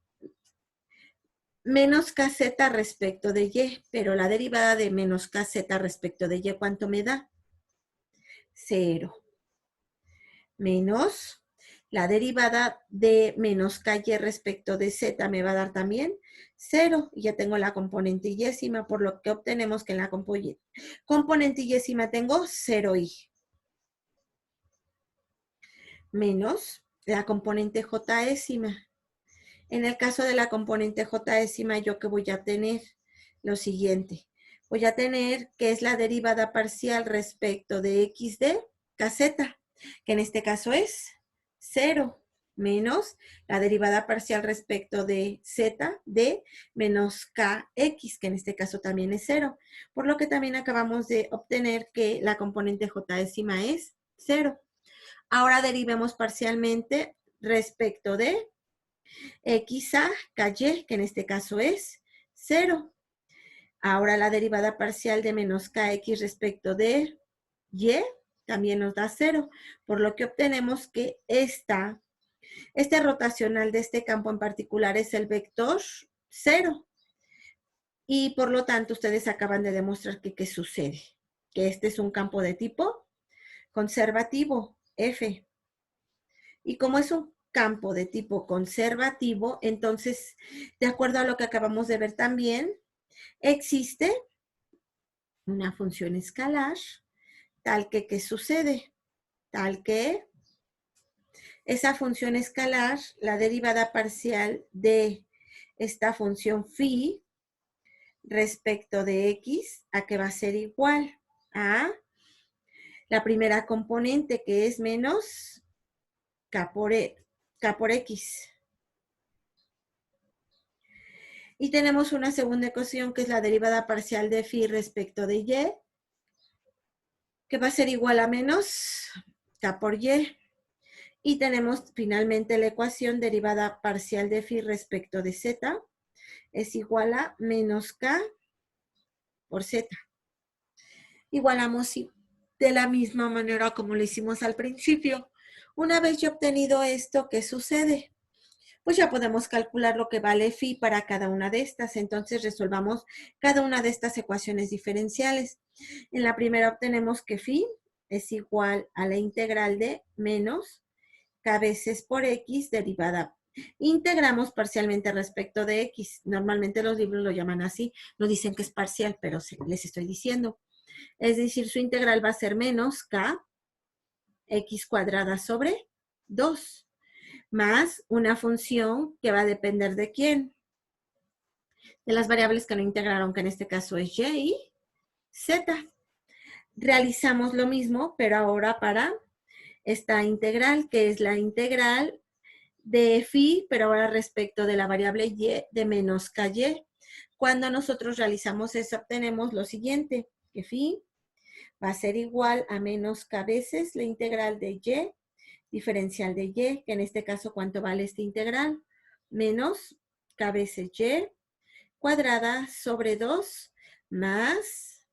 S1: menos kz respecto de y, pero la derivada de menos kz respecto de y, ¿cuánto me da? 0. Menos la derivada de menos ky respecto de z me va a dar también 0. Y ya tengo la componente yésima, por lo que obtenemos que en la componente yésima tengo 0i. Menos la componente jésima. En el caso de la componente jésima, ¿yo qué voy a tener? Lo siguiente. Voy a tener que es la derivada parcial respecto de x de kz, que en este caso es 0, menos la derivada parcial respecto de z de menos kx, que en este caso también es 0. Por lo que también acabamos de obtener que la componente jésima es 0. Ahora derivemos parcialmente respecto de x a ky, que en este caso es 0. Ahora la derivada parcial de menos kx respecto de y también nos da 0, por lo que obtenemos que este rotacional de este campo en particular es el vector 0. Y por lo tanto, ustedes acaban de demostrar que ¿qué sucede? Que este es un campo de tipo conservativo, F. Y como es un campo de tipo conservativo, entonces, de acuerdo a lo que acabamos de ver también, existe una función escalar tal que, ¿qué sucede? Tal que esa función escalar, la derivada parcial de esta función phi respecto de x, a que va a ser igual a la primera componente, que es menos k por x. Y tenemos una segunda ecuación, que es la derivada parcial de phi respecto de y, que va a ser igual a menos k por y. Y tenemos finalmente la ecuación derivada parcial de phi respecto de z es igual a menos k por z. Igualamos de la misma manera como lo hicimos al principio. Una vez ya obtenido esto, ¿qué sucede? Pues ya podemos calcular lo que vale phi para cada una de estas. Entonces resolvamos cada una de estas ecuaciones diferenciales. En la primera obtenemos que phi es igual a la integral de menos k veces por x derivada. Integramos parcialmente respecto de x. Normalmente los libros lo llaman así. No dicen que es parcial, pero les estoy diciendo. Es decir, su integral va a ser menos k x cuadrada sobre 2, más una función que va a depender de quién. De las variables que no integraron, que en este caso es y y z. Realizamos lo mismo, pero ahora para esta integral, que es la integral de phi, pero ahora respecto de la variable y de menos ky. Cuando nosotros realizamos eso, obtenemos lo siguiente, que phi va a ser igual a menos k veces la integral de y, diferencial de y, que en este caso, ¿cuánto vale esta integral? Menos k veces y cuadrada sobre 2 más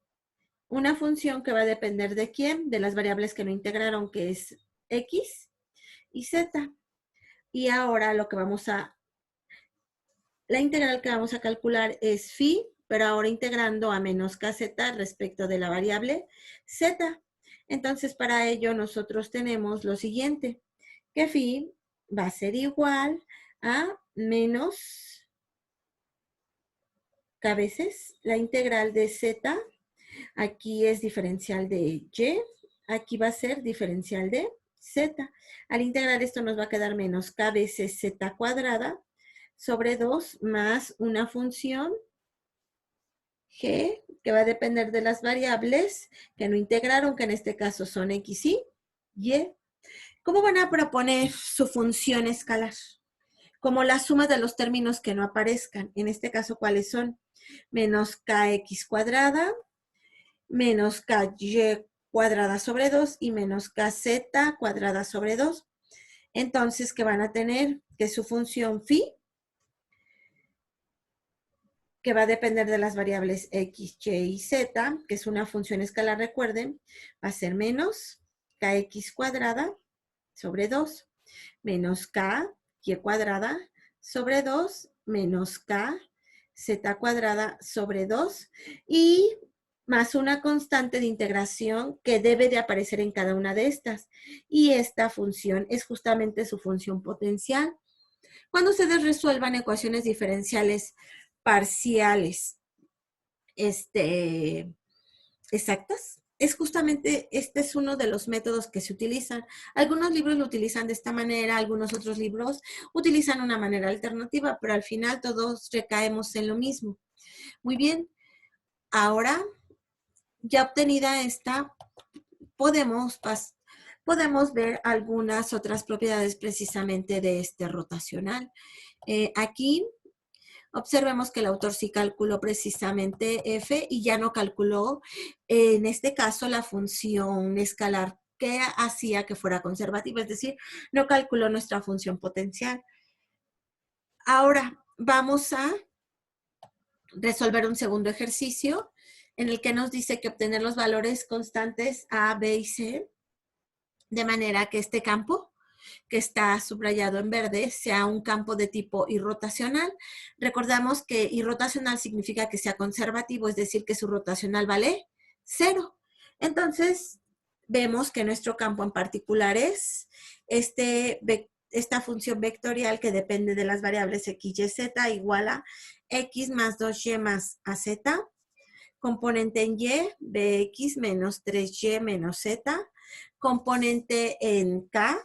S1: una función que va a depender de quién, de las variables que no integraron, que es x y z. Y ahora la integral que vamos a calcular es phi, pero ahora integrando a menos kz respecto de la variable z. Entonces, para ello nosotros tenemos lo siguiente, que phi va a ser igual a menos k veces la integral de z. Aquí es diferencial de y, aquí va a ser diferencial de z. Al integrar esto nos va a quedar menos k veces z cuadrada sobre 2 más una función g que va a depender de las variables que no integraron, que en este caso son x y y. ¿Cómo van a proponer su función escalar? Como la suma de los términos que no aparezcan. En este caso, ¿cuáles son? Menos kx cuadrada, menos ky cuadrada sobre 2 y menos kz cuadrada sobre 2. Entonces, ¿qué van a tener? Que su función phi, que va a depender de las variables x, y y z, que es una función escalar, recuerden, va a ser menos kx cuadrada sobre 2, menos k, y cuadrada sobre 2, menos k, z cuadrada sobre 2, y más una constante de integración que debe de aparecer en cada una de estas. Y esta función es justamente su función potencial. Cuando ustedes resuelvan ecuaciones diferenciales parciales exactas, es justamente, este es uno de los métodos que se utilizan. Algunos libros lo utilizan de esta manera, algunos otros libros utilizan una manera alternativa, pero al final todos recaemos en lo mismo. Muy bien, ahora ya obtenida esta, podemos ver algunas otras propiedades precisamente de este rotacional. Aquí observemos que el autor sí calculó precisamente f y ya no calculó, en este caso, la función escalar que hacía que fuera conservativa, es decir, no calculó nuestra función potencial. Ahora vamos a resolver un segundo ejercicio en el que nos dice que obtener los valores constantes A, B y C, de manera que este campo que está subrayado en verde sea un campo de tipo irrotacional. Recordamos que irrotacional significa que sea conservativo, es decir, que su rotacional vale 0. Entonces, vemos que nuestro campo en particular es esta función vectorial que depende de las variables x, y, z, igual a x más 2y más az, componente en y, bx menos 3y menos z, componente en k,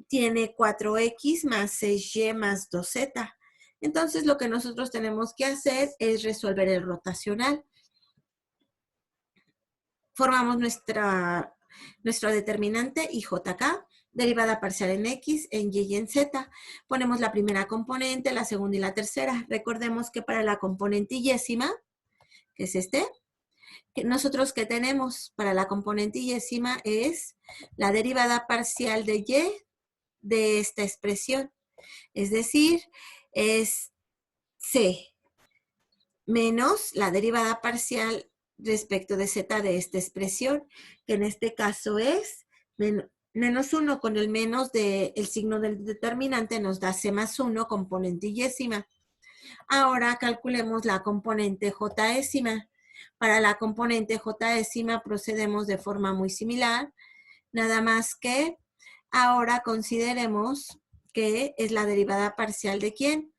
S1: tiene 4x más 6y más 2z. Entonces, lo que nosotros tenemos que hacer es resolver el rotacional. Formamos nuestro determinante IJK, derivada parcial en X, en Y y en Z. Ponemos la primera componente, la segunda y la tercera. Recordemos que para la componente yésima, que es nosotros que tenemos para la componente yésima es la derivada parcial de Y de esta expresión. Es decir, es C menos la derivada parcial respecto de Z de esta expresión, que en este caso es menos 1 con el menos del signo del determinante nos da C más 1, componente yésima. Ahora calculemos la componente Jésima. Para la componente Jésima procedemos de forma muy similar, nada más que ahora consideremos que es la derivada parcial de ¿quién?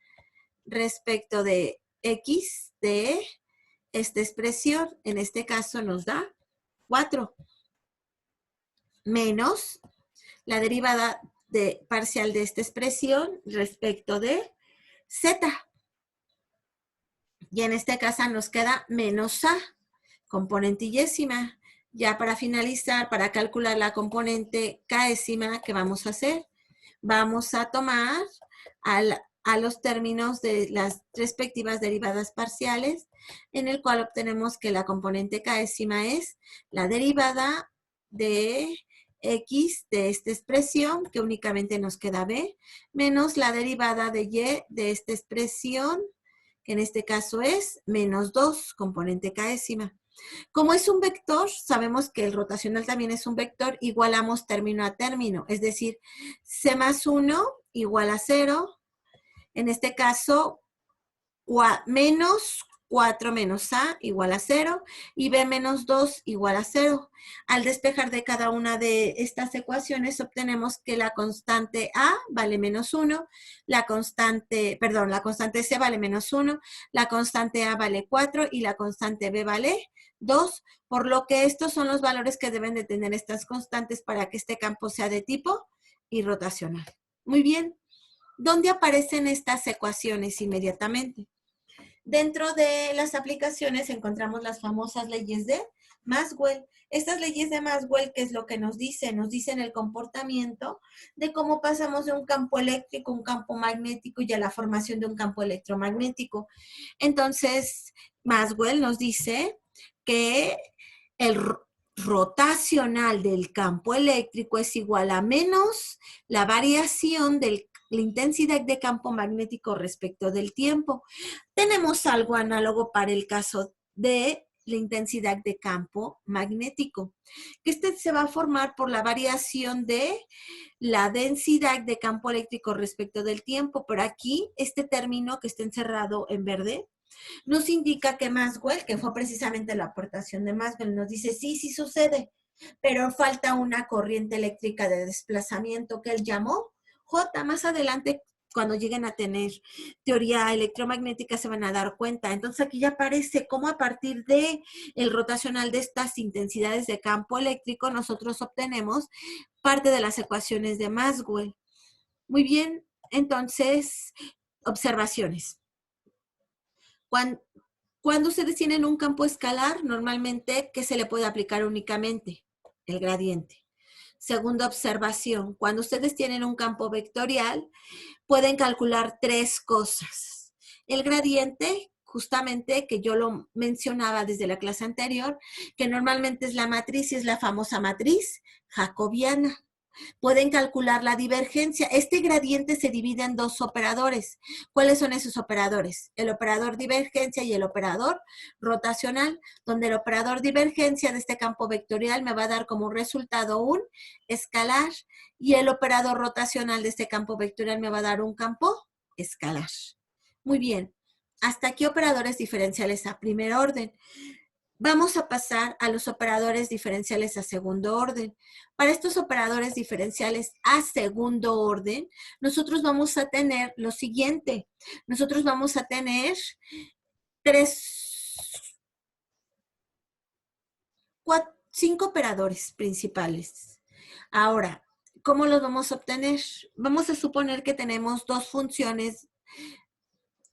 S1: Respecto de X de esta expresión, en este caso nos da 4, menos la derivada parcial de esta expresión respecto de Z. Y en este caso nos queda menos A, componente yésima. Ya para finalizar, para calcular la componente késima, ¿qué vamos a hacer? Vamos a tomar a los términos de las respectivas derivadas parciales, en el cual obtenemos que la componente késima es la derivada de X de esta expresión, que únicamente nos queda B, menos la derivada de Y de esta expresión, que en este caso es menos 2, componente késima. Como es un vector, sabemos que el rotacional también es un vector, igualamos término a término, es decir, C más 1 igual a 0, en este caso menos 4 menos A igual a 0 y B menos 2 igual a 0. Al despejar de cada una de estas ecuaciones obtenemos que la constante A vale menos 1, la constante C vale menos 1, la constante A vale 4 y la constante B vale 2, por lo que estos son los valores que deben de tener estas constantes para que este campo sea de tipo irrotacional. Muy bien. ¿Dónde aparecen estas ecuaciones inmediatamente? Dentro de las aplicaciones encontramos las famosas leyes de Maxwell. Estas leyes de Maxwell, ¿qué es lo que nos dicen? Nos dicen el comportamiento de cómo pasamos de un campo eléctrico a un campo magnético y a la formación de un campo electromagnético. Entonces, Maxwell nos dice que el rotacional del campo eléctrico es igual a menos la variación de la intensidad de campo magnético respecto del tiempo. Tenemos algo análogo para el caso de la intensidad de campo magnético, que este se va a formar por la variación de la densidad de campo eléctrico respecto del tiempo, pero aquí este término que está encerrado en verde nos indica que Maxwell, que fue precisamente la aportación de Maxwell, nos dice, sí sucede, pero falta una corriente eléctrica de desplazamiento que él llamó J. Más adelante, cuando lleguen a tener teoría electromagnética, se van a dar cuenta. Entonces aquí ya aparece cómo a partir de el rotacional de estas intensidades de campo eléctrico, nosotros obtenemos parte de las ecuaciones de Maxwell. Muy bien, entonces, observaciones. Cuando ustedes tienen un campo escalar, normalmente, ¿qué se le puede aplicar únicamente? El gradiente. Segunda observación, cuando ustedes tienen un campo vectorial, pueden calcular 3 cosas. El gradiente, justamente, que yo lo mencionaba desde la clase anterior, que normalmente es la matriz y es la famosa matriz jacobiana. Pueden calcular la divergencia. Este gradiente se divide en 2 operadores. ¿Cuáles son esos operadores? El operador divergencia y el operador rotacional, donde el operador divergencia de este campo vectorial me va a dar como resultado un escalar y el operador rotacional de este campo vectorial me va a dar un campo escalar. Muy bien. Hasta aquí operadores diferenciales a primer orden. Vamos a pasar a los operadores diferenciales a segundo orden. Para estos operadores diferenciales a segundo orden, nosotros vamos a tener lo siguiente. Nosotros vamos a tener 5 operadores principales. Ahora, ¿cómo los vamos a obtener? Vamos a suponer que tenemos 2 funciones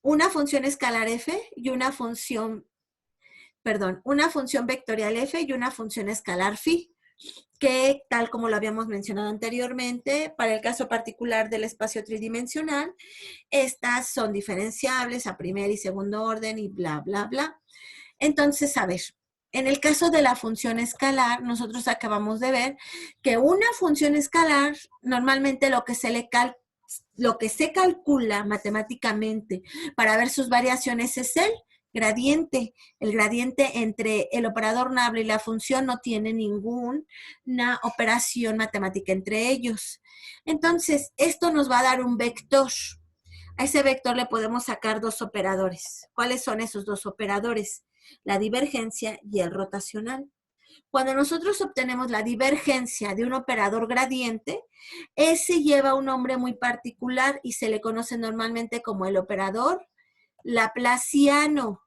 S1: una función escalar f y una función vectorial f y una función escalar phi, que tal como lo habíamos mencionado anteriormente, para el caso particular del espacio tridimensional, estas son diferenciables a primer y segundo orden y bla, bla, bla. Entonces, a ver, en el caso de la función escalar, nosotros acabamos de ver que una función escalar, normalmente lo que se calcula matemáticamente para ver sus variaciones es el gradiente. El gradiente entre el operador nabla y la función no tiene ninguna operación matemática entre ellos. Entonces, esto nos va a dar un vector. A ese vector le podemos sacar dos operadores. ¿Cuáles son esos dos operadores? La divergencia y el rotacional. Cuando nosotros obtenemos la divergencia de un operador gradiente, ese lleva un nombre muy particular y se le conoce normalmente como el operador laplaciano.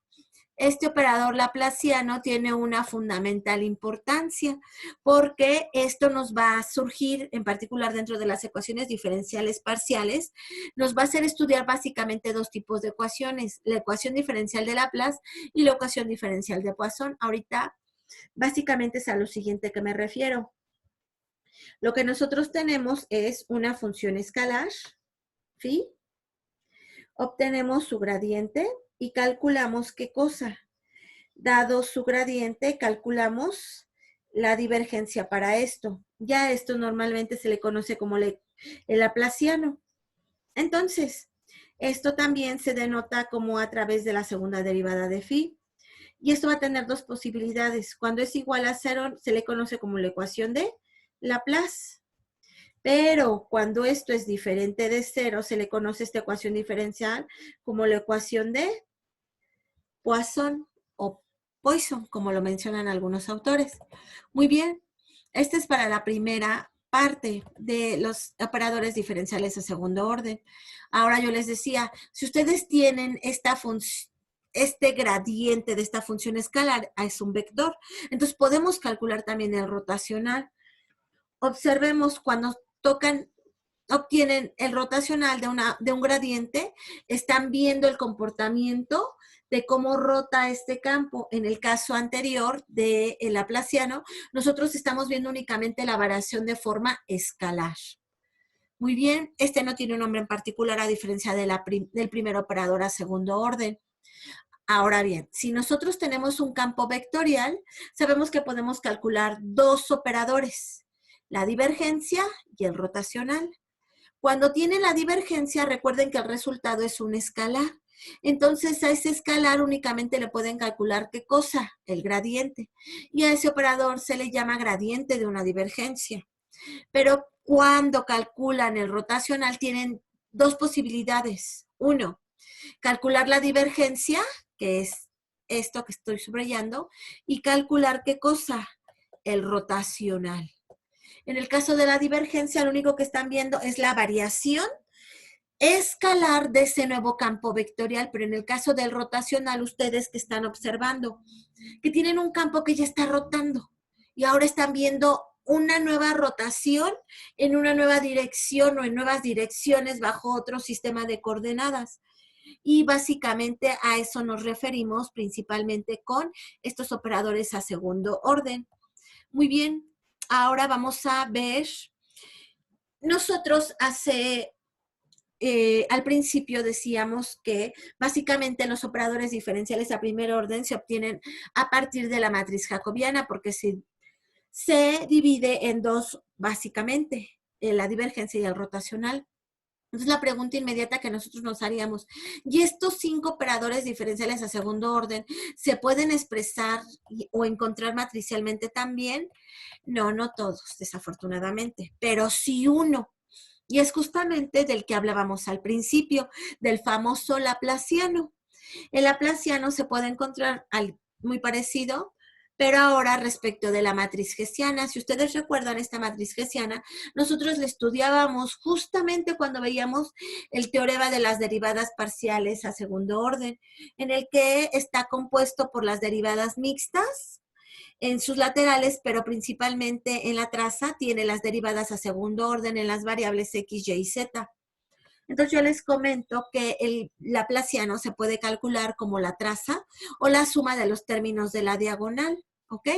S1: Este operador laplaciano tiene una fundamental importancia porque esto nos va a surgir, en particular dentro de las ecuaciones diferenciales parciales, nos va a hacer estudiar básicamente dos tipos de ecuaciones, la ecuación diferencial de Laplace y la ecuación diferencial de Poisson. Ahorita, básicamente es a lo siguiente que me refiero. Lo que nosotros tenemos es una función escalar, phi, obtenemos su gradiente y calculamos ¿qué cosa? Dado su gradiente, calculamos la divergencia para esto. Ya esto normalmente se le conoce como el laplaciano. Entonces, esto también se denota como a través de la segunda derivada de phi. Y esto va a tener dos posibilidades. Cuando es igual a cero, se le conoce como la ecuación de Laplace. Pero cuando esto es diferente de cero, se le conoce esta ecuación diferencial como la ecuación de Poisson o Poisson, como lo mencionan algunos autores. Muy bien, esta es para la primera parte de los operadores diferenciales de segundo orden. Ahora yo les decía, si ustedes tienen este gradiente de esta función escalar es un vector, entonces podemos calcular también el rotacional. Observemos cuando obtienen el rotacional de un gradiente, están viendo el comportamiento de cómo rota este campo. En el caso anterior del laplaciano, nosotros estamos viendo únicamente la variación de forma escalar. Muy bien, este no tiene un nombre en particular a diferencia del primer operador a segundo orden. Ahora bien, si nosotros tenemos un campo vectorial, sabemos que podemos calcular dos operadores, la divergencia y el rotacional. Cuando tienen la divergencia, recuerden que el resultado es un escalar. Entonces, a ese escalar únicamente le pueden calcular ¿qué cosa? El gradiente. Y a ese operador se le llama gradiente de una divergencia. Pero cuando calculan el rotacional, tienen dos posibilidades. Uno, calcular la divergencia, que es esto que estoy subrayando, y calcular ¿qué cosa? El rotacional. En el caso de la divergencia, lo único que están viendo es la variación escalar de ese nuevo campo vectorial, pero en el caso del rotacional, ustedes que están observando, que tienen un campo que ya está rotando y ahora están viendo una nueva rotación en una nueva dirección o en nuevas direcciones bajo otro sistema de coordenadas. Y básicamente a eso nos referimos principalmente con estos operadores a segundo orden. Muy bien, ahora vamos a ver, nosotros al principio decíamos que básicamente los operadores diferenciales a primer orden se obtienen a partir de la matriz jacobiana porque se divide en dos básicamente, la divergencia y el rotacional. Entonces la pregunta inmediata que nosotros nos haríamos, ¿y estos 5 operadores diferenciales a segundo orden se pueden expresar o encontrar matricialmente también? No, no todos, desafortunadamente, pero sí uno. Y es justamente del que hablábamos al principio, del famoso laplaciano. El laplaciano se puede encontrar muy parecido, pero ahora respecto de la matriz hessiana. Si ustedes recuerdan esta matriz hessiana, nosotros la estudiábamos justamente cuando veíamos el teorema de las derivadas parciales a segundo orden, en el que está compuesto por las derivadas mixtas en sus laterales, pero principalmente en la traza tiene las derivadas a segundo orden en las variables x, y y z. Entonces yo les comento que el laplaciano se puede calcular como la traza o la suma de los términos de la diagonal, ¿ok?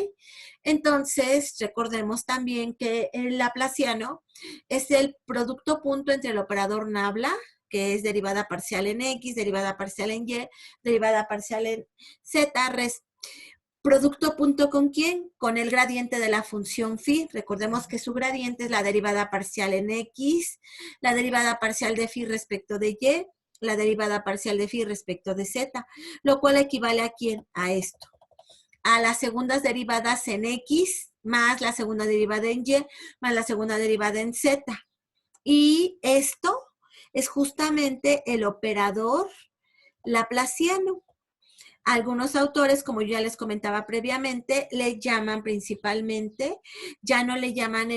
S1: Entonces recordemos también que el laplaciano es el producto punto entre el operador nabla, que es derivada parcial en X, derivada parcial en Y, derivada parcial en Z, ¿producto punto con quién? Con el gradiente de la función phi. Recordemos que su gradiente es la derivada parcial en X, la derivada parcial de phi respecto de Y, la derivada parcial de phi respecto de Z, lo cual equivale a quién? A esto. A las segundas derivadas en X más la segunda derivada en Y más la segunda derivada en Z. Y esto es justamente el operador laplaciano. Algunos autores, como ya les comentaba previamente, le llaman principalmente, ya no le llaman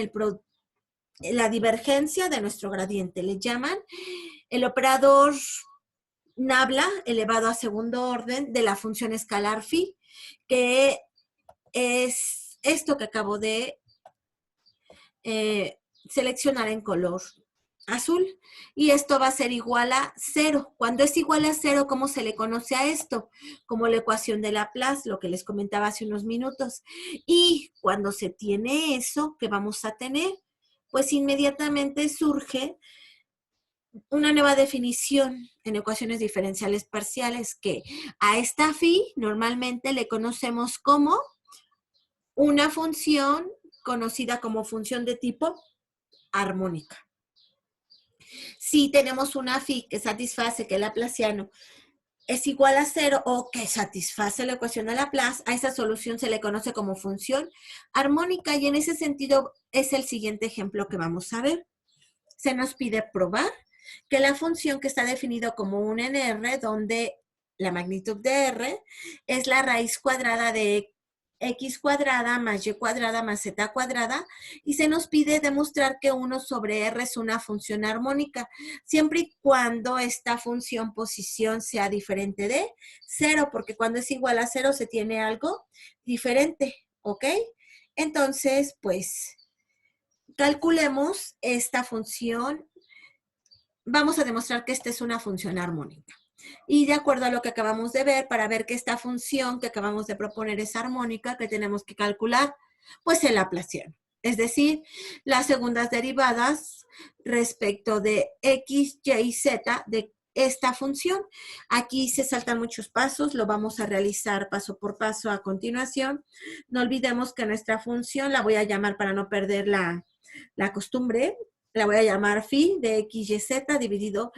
S1: la divergencia de nuestro gradiente, le llaman el operador nabla elevado a segundo orden de la función escalar phi, que es esto que acabo de seleccionar en color azul, y esto va a ser igual a 0. Cuando es igual a 0, ¿cómo se le conoce a esto? Como la ecuación de Laplace, lo que les comentaba hace unos minutos. Y cuando se tiene eso, ¿qué vamos a tener? Pues inmediatamente surge una nueva definición en ecuaciones diferenciales parciales, que a esta phi normalmente le conocemos como una función conocida como función de tipo armónica. Si tenemos una phi que satisface que el laplaciano es igual a 0 o que satisface la ecuación de Laplace, a esa solución se le conoce como función armónica, y en ese sentido es el siguiente ejemplo que vamos a ver. Se nos pide probar que la función que está definido como un NR, donde la magnitud de R es la raíz cuadrada de X cuadrada más Y cuadrada más Z cuadrada, y se nos pide demostrar que 1 sobre R es una función armónica, siempre y cuando esta función posición sea diferente de 0, porque cuando es igual a 0 se tiene algo diferente, ¿ok? Entonces, pues, calculemos esta función. Vamos a demostrar que esta es una función armónica. Y de acuerdo a lo que acabamos de ver, para ver que esta función que acabamos de proponer es armónica, ¿qué tenemos que calcular? Pues el laplaciano. Es decir, las segundas derivadas respecto de x, y y z de esta función. Aquí se saltan muchos pasos, lo vamos a realizar paso por paso a continuación. No olvidemos que nuestra función, la voy a llamar para no perder la costumbre, la voy a llamar phi de x, y, z dividido,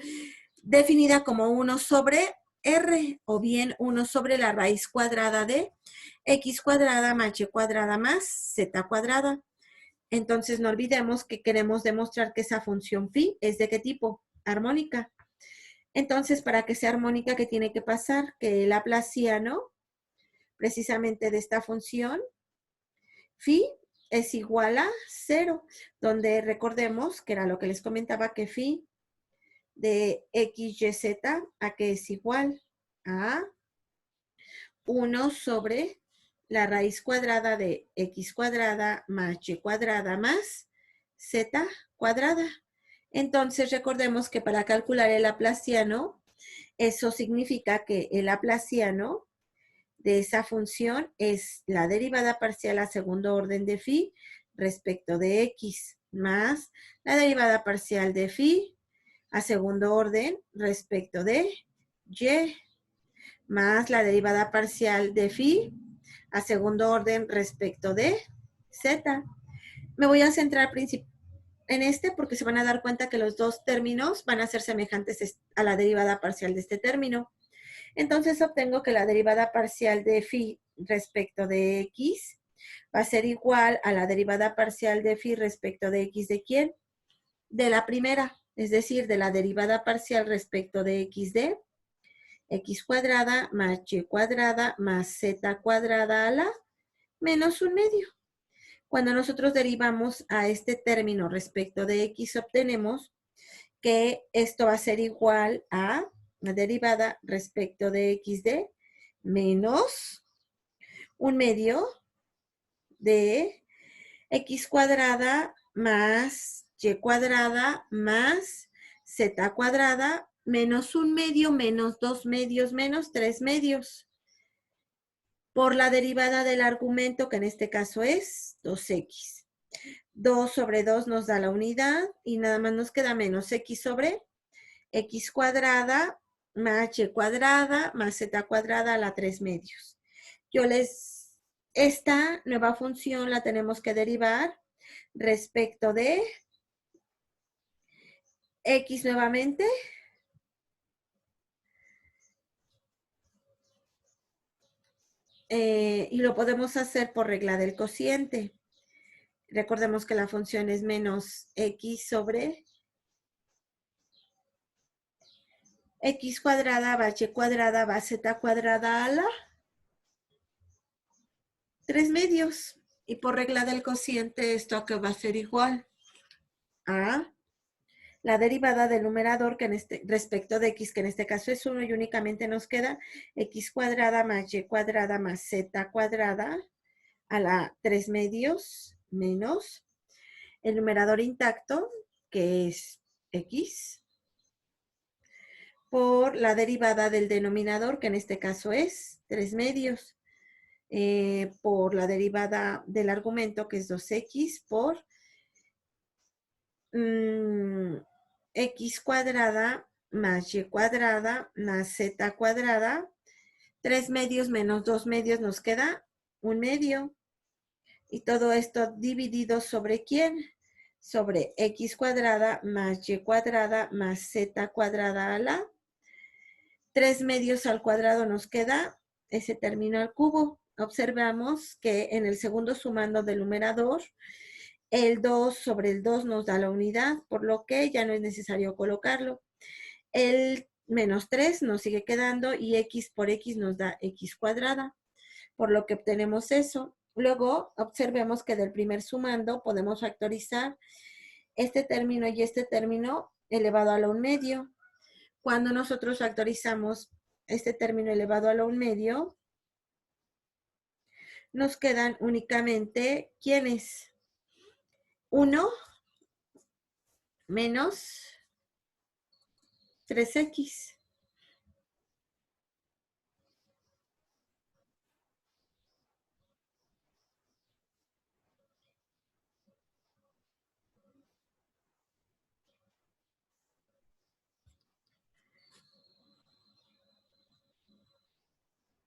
S1: definida como 1 sobre r, o bien 1 sobre la raíz cuadrada de x cuadrada más y cuadrada más z cuadrada. Entonces no olvidemos que queremos demostrar que esa función phi es de qué tipo, armónica. Entonces, para que sea armónica, ¿qué tiene que pasar? Que el laplaciano, precisamente de esta función, phi es igual a 0, donde recordemos que era lo que les comentaba, que phi de x, y, z, a que es igual a 1 sobre la raíz cuadrada de x cuadrada más y cuadrada más z cuadrada. Entonces recordemos que para calcular el laplaciano, eso significa que el laplaciano de esa función es la derivada parcial a segundo orden de phi respecto de x más la derivada parcial de phi a segundo orden respecto de y más la derivada parcial de phi a segundo orden respecto de z. Me voy a centrar en este porque se van a dar cuenta que los dos términos van a ser semejantes a la derivada parcial de este término. Entonces obtengo que la derivada parcial de phi respecto de x va a ser igual a la derivada parcial de phi respecto de x de quién? De la primera, es decir, de la derivada parcial respecto de x de x cuadrada más y cuadrada más z cuadrada a la menos 1/2. Cuando nosotros derivamos a este término respecto de x, obtenemos que esto va a ser igual a la derivada respecto de x de menos 1/2 de x cuadrada más y cuadrada más z cuadrada menos 1/2 menos 2/2 menos 3/2 por la derivada del argumento, que en este caso es 2x. 2 sobre 2 nos da la unidad y nada más nos queda menos x sobre x cuadrada más y cuadrada más z cuadrada a la 3/2. Esta nueva función la tenemos que derivar respecto de x nuevamente y lo podemos hacer por regla del cociente. Recordemos que la función es menos x sobre x cuadrada va y cuadrada va z cuadrada a la 3/2. Y por regla del cociente esto acá va a ser igual a la derivada del numerador que respecto de x, que en este caso es 1, y únicamente nos queda x cuadrada más y cuadrada más z cuadrada a la 3/2 menos el numerador intacto, que es x, por la derivada del denominador, que en este caso es 3/2, por la derivada del argumento, que es 2x, por x cuadrada más y cuadrada más z cuadrada, 3/2 menos 2/2 nos queda 1/2. Y todo esto dividido sobre ¿quién? Sobre x cuadrada más y cuadrada más z cuadrada a la 3/2 al cuadrado nos queda ese término al cubo. Observamos que en el segundo sumando del numerador, el 2 sobre el 2 nos da la unidad, por lo que ya no es necesario colocarlo. El menos 3 nos sigue quedando y x por x nos da x cuadrada, por lo que obtenemos eso. Luego, observemos que del primer sumando podemos factorizar este término y este término elevado a la 1/2. Cuando nosotros factorizamos este término elevado a la 1/2, nos quedan únicamente, ¿quiénes? 1 menos 3x.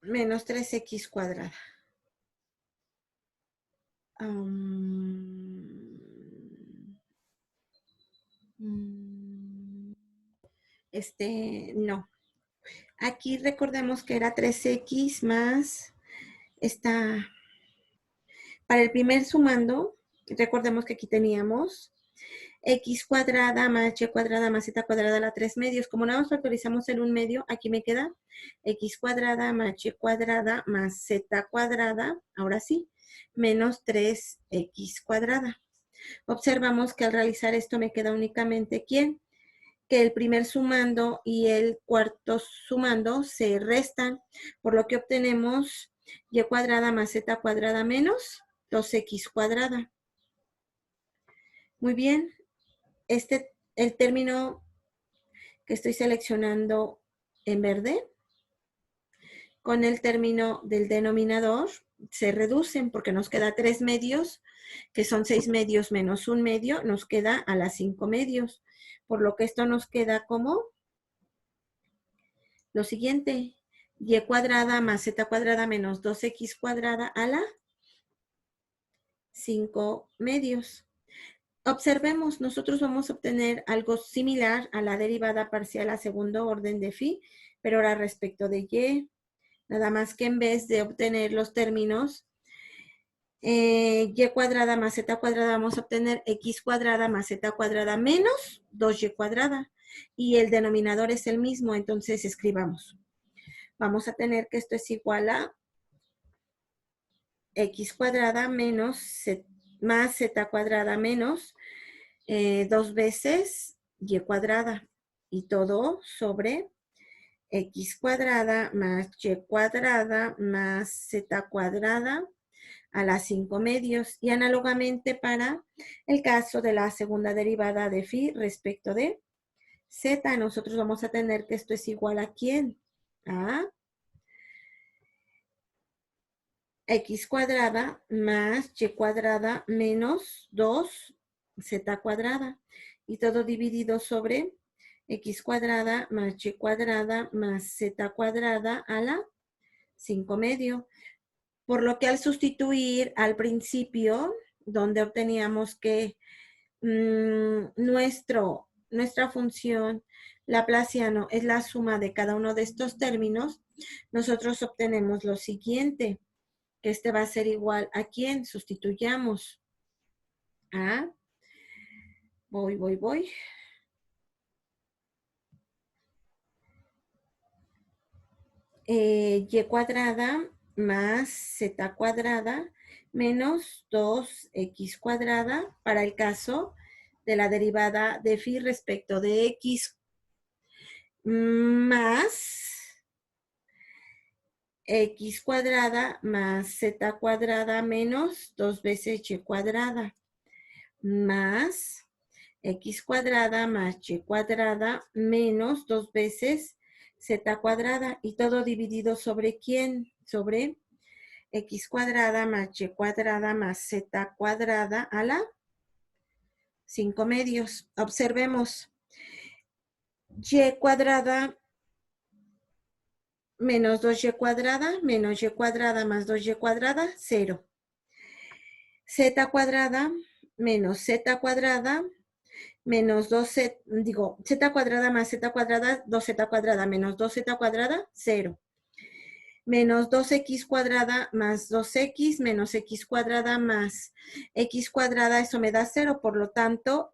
S1: Menos 3x cuadrada. No. Aquí recordemos que era 3x más esta. Para el primer sumando, recordemos que aquí teníamos x cuadrada más y cuadrada más z cuadrada a la 3/2. Como nada más factorizamos el 1/2, aquí me queda x cuadrada más y cuadrada más z cuadrada, ahora sí, menos 3x cuadrada. Observamos que al realizar esto me queda únicamente, ¿quién? Que el primer sumando y el cuarto sumando se restan, por lo que obtenemos y cuadrada más z cuadrada menos 2x cuadrada. Muy bien, el término que estoy seleccionando en verde con el término del denominador se reducen porque nos queda 3/2, que son 6/2 menos 1/2, nos queda a las 5/2, por lo que esto nos queda como lo siguiente, y cuadrada más z cuadrada menos 2x cuadrada a la 5/2. Observemos, nosotros vamos a obtener algo similar a la derivada parcial a segundo orden de phi, pero ahora respecto de y, nada más que en vez de obtener los términos y cuadrada más z cuadrada, vamos a obtener x cuadrada más z cuadrada menos 2y cuadrada. Y el denominador es el mismo, entonces escribamos. Vamos a tener que esto es igual a x cuadrada menos más z cuadrada menos 2 veces y cuadrada. Y todo sobre x cuadrada más y cuadrada más z cuadrada a las 5/2. Y análogamente para el caso de la segunda derivada de phi respecto de Z, nosotros vamos a tener que esto es igual a ¿quién? A X cuadrada más Y cuadrada menos 2Z cuadrada. Y todo dividido sobre X cuadrada más Y cuadrada más Z cuadrada a la 5 medio. Por lo que al sustituir al principio, donde obteníamos que nuestra función laplaciano es la suma de cada uno de estos términos, nosotros obtenemos lo siguiente, que este va a ser igual a ¿quién? Sustituyamos a, voy. Y cuadrada más Z cuadrada menos 2X cuadrada para el caso de la derivada de phi respecto de X más X cuadrada más Z cuadrada menos 2 veces Y cuadrada más X cuadrada más Y cuadrada menos 2 veces Z cuadrada y todo dividido sobre ¿quién? Sobre X cuadrada más Y cuadrada más Z cuadrada a la 5 medios. Observemos. Y cuadrada menos 2Y cuadrada menos Y cuadrada más 2Y cuadrada, 0. Z cuadrada menos Z cuadrada menos 2Z, Z cuadrada más Z cuadrada, 2Z cuadrada menos 2Z cuadrada, 0. Menos 2X cuadrada más 2X menos X cuadrada más X cuadrada, eso me da 0. Por lo tanto,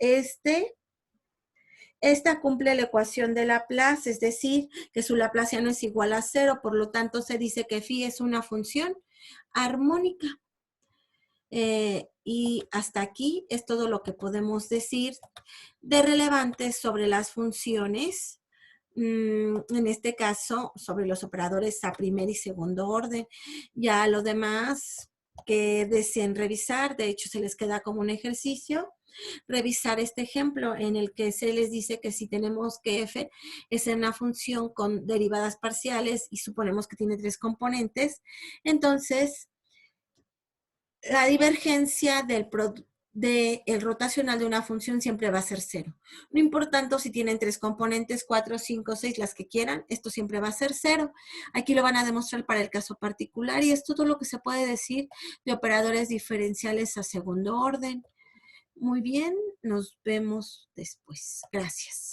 S1: esta cumple la ecuación de Laplace, es decir, que su Laplaciano es igual a 0. Por lo tanto, se dice que phi es una función armónica. Y hasta aquí es todo lo que podemos decir de relevante sobre las funciones, en este caso sobre los operadores a primer y segundo orden. Ya lo demás que deseen revisar, de hecho se les queda como un ejercicio, revisar este ejemplo en el que se les dice que si tenemos que f es una función con derivadas parciales y suponemos que tiene 3 componentes, entonces la divergencia del rotacional de una función siempre va a ser 0. No importa si tienen 3 componentes, 4, 5, 6, las que quieran, esto siempre va a ser 0. Aquí lo van a demostrar para el caso particular y es todo lo que se puede decir de operadores diferenciales a segundo orden. Muy bien, nos vemos después. Gracias.